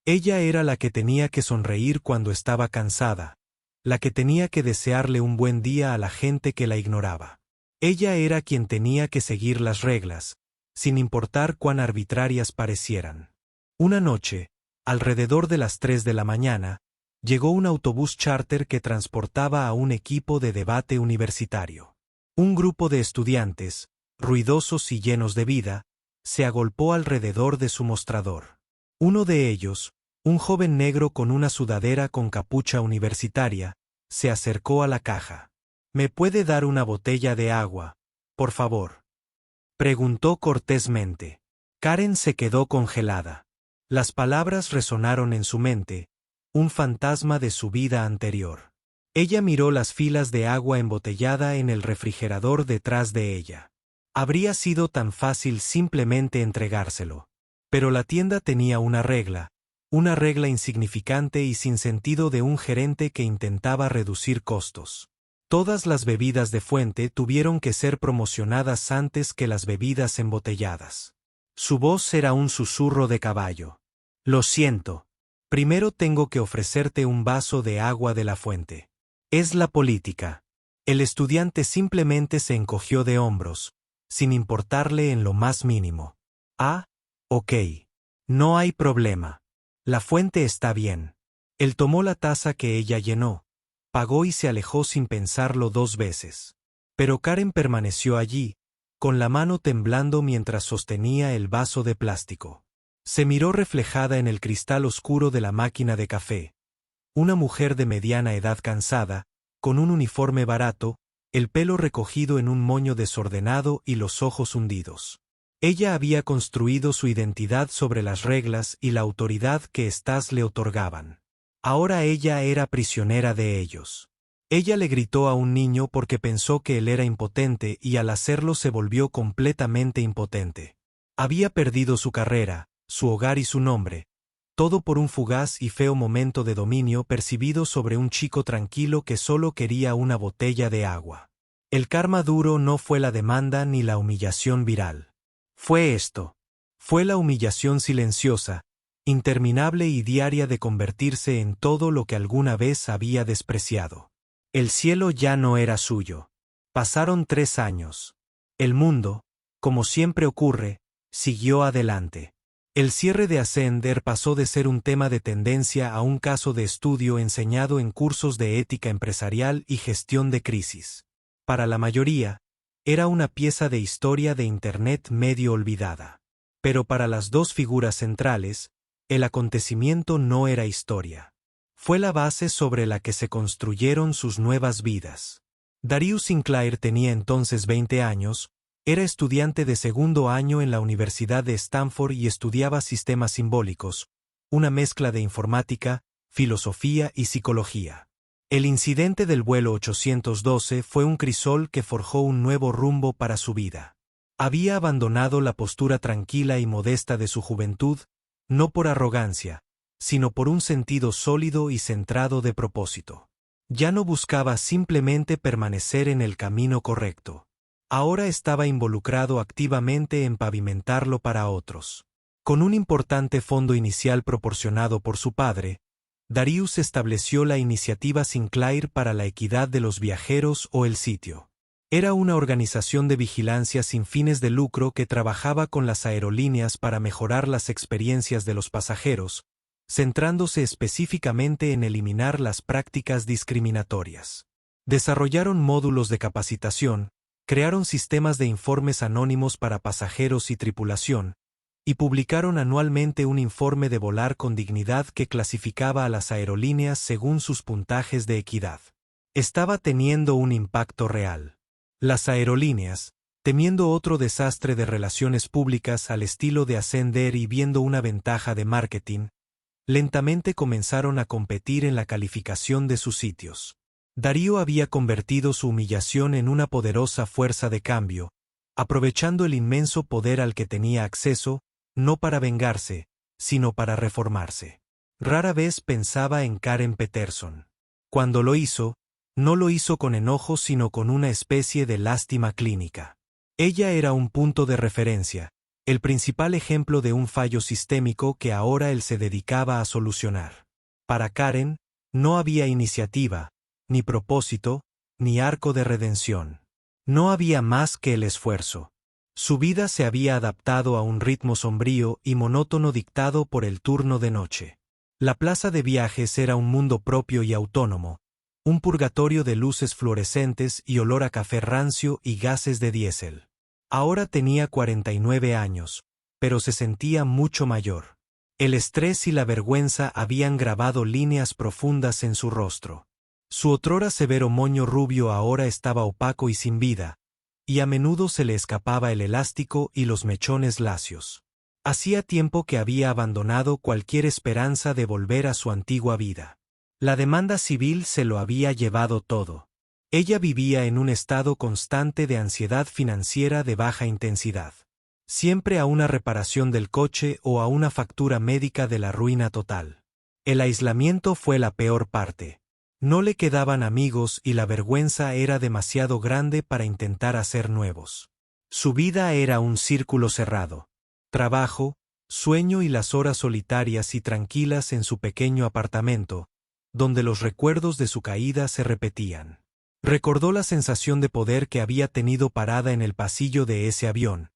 Ella era la que tenía que sonreír cuando estaba cansada, la que tenía que desearle un buen día a la gente que la ignoraba. Ella era quien tenía que seguir las reglas, sin importar cuán arbitrarias parecieran. Una noche, alrededor de las 3 de la mañana, llegó un autobús charter que transportaba a un equipo de debate universitario. Un grupo de estudiantes, ruidosos y llenos de vida, se agolpó alrededor de su mostrador. Uno de ellos, un joven negro con una sudadera con capucha universitaria, se acercó a la caja. ¿Me puede dar una botella de agua, por favor?, preguntó cortésmente. Karen se quedó congelada. Las palabras resonaron en su mente, un fantasma de su vida anterior. Ella miró las filas de agua embotellada en el refrigerador detrás de ella. Habría sido tan fácil simplemente entregárselo. Pero la tienda tenía una regla: Una regla insignificante y sin sentido de un gerente que intentaba reducir costos. Todas las bebidas de fuente tuvieron que ser promocionadas antes que las bebidas embotelladas. Su voz era un susurro de caballo. Lo siento. Primero tengo que ofrecerte un vaso de agua de la fuente. Es la política. El estudiante simplemente se encogió de hombros, sin importarle en lo más mínimo. Ah, ok. No hay problema. La fuente está bien. Él tomó la taza que ella llenó, pagó y se alejó sin pensarlo 2 veces. Pero Karen permaneció allí, con la mano temblando mientras sostenía el vaso de plástico. Se miró reflejada en el cristal oscuro de la máquina de café. Una mujer de mediana edad cansada, con un uniforme barato, el pelo recogido en un moño desordenado y los ojos hundidos. Ella había construido su identidad sobre las reglas y la autoridad que éstas le otorgaban. Ahora ella era prisionera de ellos. Ella le gritó a un niño porque pensó que él era impotente y al hacerlo se volvió completamente impotente. Había perdido su carrera, su hogar y su nombre, todo por un fugaz y feo momento de dominio percibido sobre un chico tranquilo que solo quería una botella de agua. El karma duro no fue la demanda ni la humillación viral. Fue esto. Fue la humillación silenciosa, interminable y diaria de convertirse en todo lo que alguna vez había despreciado. El cielo ya no era suyo. Pasaron 3 años. El mundo, como siempre ocurre, siguió adelante. El cierre de Ascender pasó de ser un tema de tendencia a un caso de estudio enseñado en cursos de ética empresarial y gestión de crisis. Para la mayoría, era una pieza de historia de Internet medio olvidada. Pero para las 2 figuras centrales, el acontecimiento no era historia. Fue la base sobre la que se construyeron sus nuevas vidas. Darius Sinclair tenía entonces 20 años, era estudiante de 2º año en la Universidad de Stanford y estudiaba sistemas simbólicos, una mezcla de informática, filosofía y psicología. El incidente del vuelo 812 fue un crisol que forjó un nuevo rumbo para su vida. Había abandonado la postura tranquila y modesta de su juventud, no por arrogancia, sino por un sentido sólido y centrado de propósito. Ya no buscaba simplemente permanecer en el camino correcto. Ahora estaba involucrado activamente en pavimentarlo para otros. Con un importante fondo inicial proporcionado por su padre, Darius estableció la iniciativa Sinclair para la equidad de los viajeros o el sitio. Era una organización de vigilancia sin fines de lucro que trabajaba con las aerolíneas para mejorar las experiencias de los pasajeros, centrándose específicamente en eliminar las prácticas discriminatorias. Desarrollaron módulos de capacitación, crearon sistemas de informes anónimos para pasajeros y tripulación, y publicaron anualmente un informe de volar con dignidad que clasificaba a las aerolíneas según sus puntajes de equidad. Estaba teniendo un impacto real. Las aerolíneas, temiendo otro desastre de relaciones públicas al estilo de Ascender y viendo una ventaja de marketing, lentamente comenzaron a competir en la calificación de sus sitios. Darío había convertido su humillación en una poderosa fuerza de cambio, aprovechando el inmenso poder al que tenía acceso, no para vengarse, sino para reformarse. Rara vez pensaba en Karen Peterson. Cuando lo hizo, no lo hizo con enojo sino con una especie de lástima clínica. Ella era un punto de referencia, el principal ejemplo de un fallo sistémico que ahora él se dedicaba a solucionar. Para Karen, no había iniciativa, ni propósito, ni arco de redención. No había más que el esfuerzo. Su vida se había adaptado a un ritmo sombrío y monótono dictado por el turno de noche. La plaza de viajes era un mundo propio y autónomo, un purgatorio de luces fluorescentes y olor a café rancio y gases de diésel. Ahora tenía 49 años, pero se sentía mucho mayor. El estrés y la vergüenza habían grabado líneas profundas en su rostro. Su otrora severo moño rubio ahora estaba opaco y sin vida, y a menudo se le escapaba el elástico y los mechones lacios. Hacía tiempo que había abandonado cualquier esperanza de volver a su antigua vida. La demanda civil se lo había llevado todo. Ella vivía en un estado constante de ansiedad financiera de baja intensidad. siempre a una reparación del coche o a una factura médica de la ruina total. El aislamiento fue la peor parte. No le quedaban amigos y la vergüenza era demasiado grande para intentar hacer nuevos. Su vida era un círculo cerrado. Trabajo, sueño y las horas solitarias y tranquilas en su pequeño apartamento, donde los recuerdos de su caída se repetían. Recordó la sensación de poder que había tenido parada en el pasillo de ese avión,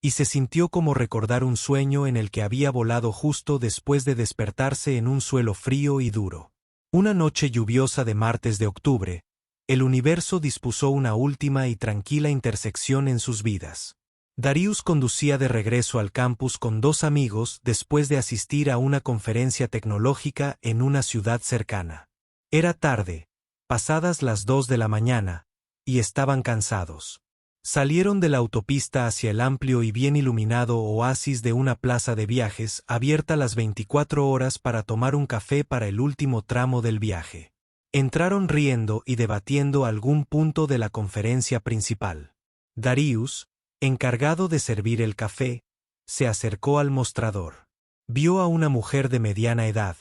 y se sintió como recordar un sueño en el que había volado justo después de despertarse en un suelo frío y duro. Una noche lluviosa de martes de octubre, el universo dispuso una última y tranquila intersección en sus vidas. Darius conducía de regreso al campus con 2 amigos después de asistir a una conferencia tecnológica en una ciudad cercana. Era tarde, pasadas las 2 de la mañana, y estaban cansados. Salieron de la autopista hacia el amplio y bien iluminado oasis de una plaza de viajes abierta las 24 horas para tomar un café para el último tramo del viaje. Entraron riendo y debatiendo algún punto de la conferencia principal. Darius, encargado de servir el café, se acercó al mostrador. Vio a una mujer de mediana edad,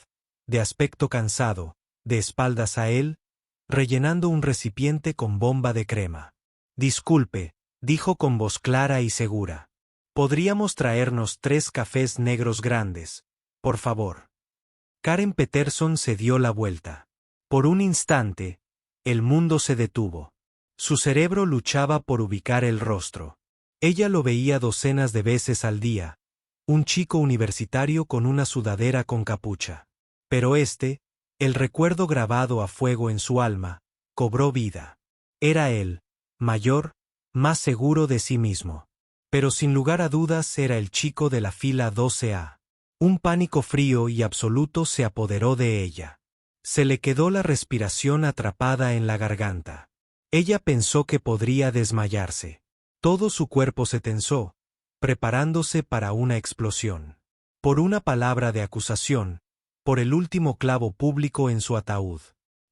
de aspecto cansado, de espaldas a él, rellenando un recipiente con bomba de crema. «Disculpe», dijo con voz clara y segura. «¿Podríamos traernos 3 cafés negros grandes, por favor?» Karen Peterson se dio la vuelta. Por un instante, el mundo se detuvo. Su cerebro luchaba por ubicar el rostro. Ella lo veía docenas de veces al día, un chico universitario con una sudadera con capucha. Pero el recuerdo grabado a fuego en su alma, cobró vida. Era él, mayor, más seguro de sí mismo. Pero sin lugar a dudas era el chico de la fila 12A. Un pánico frío y absoluto se apoderó de ella. Se le quedó la respiración atrapada en la garganta. Ella pensó que podría desmayarse. Todo su cuerpo se tensó, preparándose para una explosión. Por una palabra de acusación, por el último clavo público en su ataúd.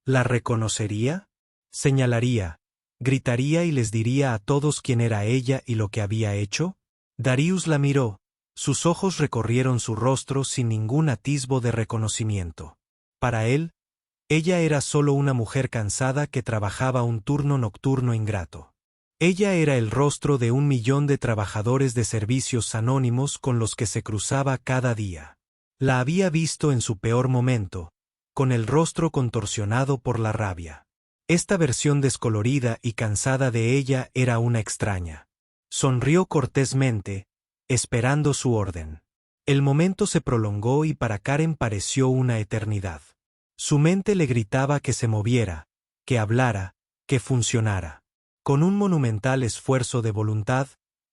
¿La reconocería? ¿Señalaría? ¿Gritaría y les diría a todos quién era ella y lo que había hecho? Darius la miró, sus ojos recorrieron su rostro sin ningún atisbo de reconocimiento. Para él, ella era solo una mujer cansada que trabajaba un turno nocturno ingrato. Ella era el rostro de 1 millón de trabajadores de servicios anónimos con los que se cruzaba cada día. La había visto en su peor momento, con el rostro contorsionado por la rabia. Esta versión descolorida y cansada de ella era una extraña. Sonrió cortésmente, esperando su orden. El momento se prolongó y para Karen pareció una eternidad. Su mente le gritaba que se moviera, que hablara, que funcionara. Con un monumental esfuerzo de voluntad,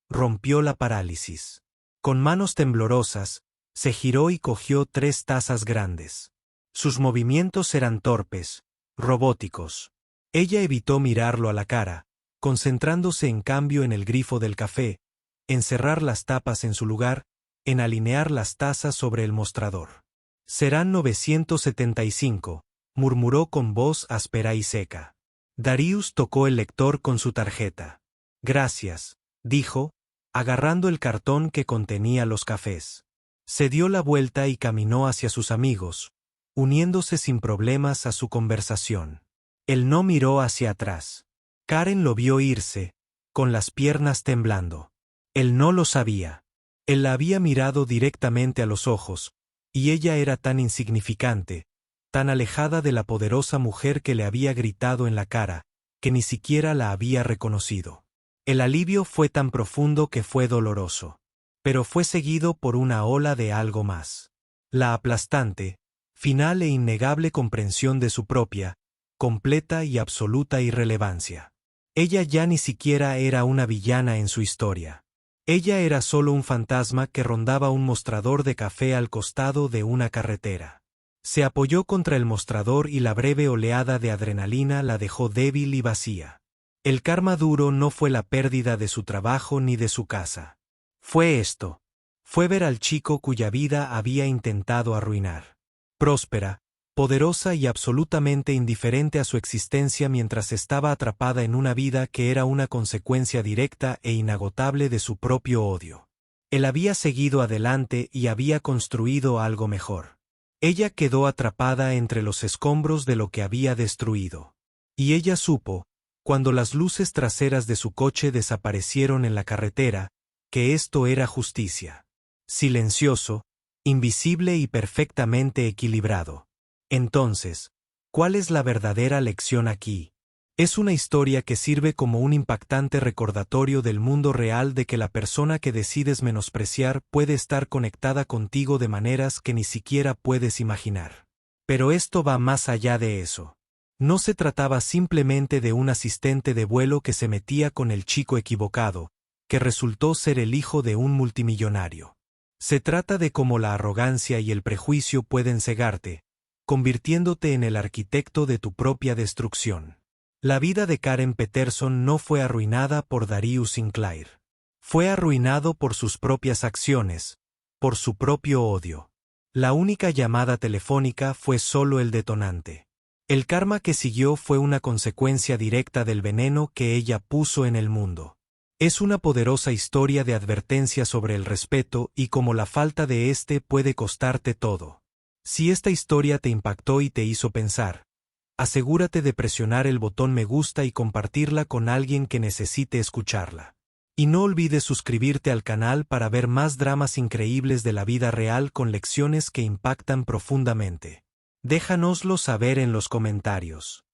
rompió la parálisis. Con manos temblorosas, se giró y cogió 3 tazas grandes. Sus movimientos eran torpes, robóticos. Ella evitó mirarlo a la cara, concentrándose en cambio en el grifo del café, en cerrar las tapas en su lugar, en alinear las tazas sobre el mostrador. «Serán 975», murmuró con voz áspera y seca. Darius tocó el lector con su tarjeta. «Gracias», dijo, agarrando el cartón que contenía los cafés. Se dio la vuelta y caminó hacia sus amigos, uniéndose sin problemas a su conversación. Él no miró hacia atrás. Karen lo vio irse, con las piernas temblando. Él no lo sabía. Él la había mirado directamente a los ojos, y ella era tan insignificante, tan alejada de la poderosa mujer que le había gritado en la cara, que ni siquiera la había reconocido. El alivio fue tan profundo que fue doloroso. Pero fue seguido por una ola de algo más. La aplastante, final e innegable comprensión de su propia, completa y absoluta irrelevancia. Ella ya ni siquiera era una villana en su historia. Ella era solo un fantasma que rondaba un mostrador de café al costado de una carretera. Se apoyó contra el mostrador y la breve oleada de adrenalina la dejó débil y vacía. El karma duro no fue la pérdida de su trabajo ni de su casa. Fue esto. Fue ver al chico cuya vida había intentado arruinar. Próspera, poderosa y absolutamente indiferente a su existencia mientras estaba atrapada en una vida que era una consecuencia directa e inagotable de su propio odio. Él había seguido adelante y había construido algo mejor. Ella quedó atrapada entre los escombros de lo que había destruido. Y ella supo, cuando las luces traseras de su coche desaparecieron en la carretera, que esto era justicia. Silencioso, invisible y perfectamente equilibrado. Entonces, ¿cuál es la verdadera lección aquí? Es una historia que sirve como un impactante recordatorio del mundo real de que la persona que decides menospreciar puede estar conectada contigo de maneras que ni siquiera puedes imaginar. Pero esto va más allá de eso. No se trataba simplemente de un asistente de vuelo que se metía con el chico equivocado, que resultó ser el hijo de un multimillonario. Se trata de cómo la arrogancia y el prejuicio pueden cegarte, convirtiéndote en el arquitecto de tu propia destrucción. La vida de Karen Peterson no fue arruinada por Darius Sinclair. Fue arruinado por sus propias acciones, por su propio odio. La única llamada telefónica fue solo el detonante. El karma que siguió fue una consecuencia directa del veneno que ella puso en el mundo. Es una poderosa historia de advertencia sobre el respeto y cómo la falta de este puede costarte todo. Si esta historia te impactó y te hizo pensar, asegúrate de presionar el botón me gusta y compartirla con alguien que necesite escucharla. Y no olvides suscribirte al canal para ver más dramas increíbles de la vida real con lecciones que impactan profundamente. Déjanoslo saber en los comentarios.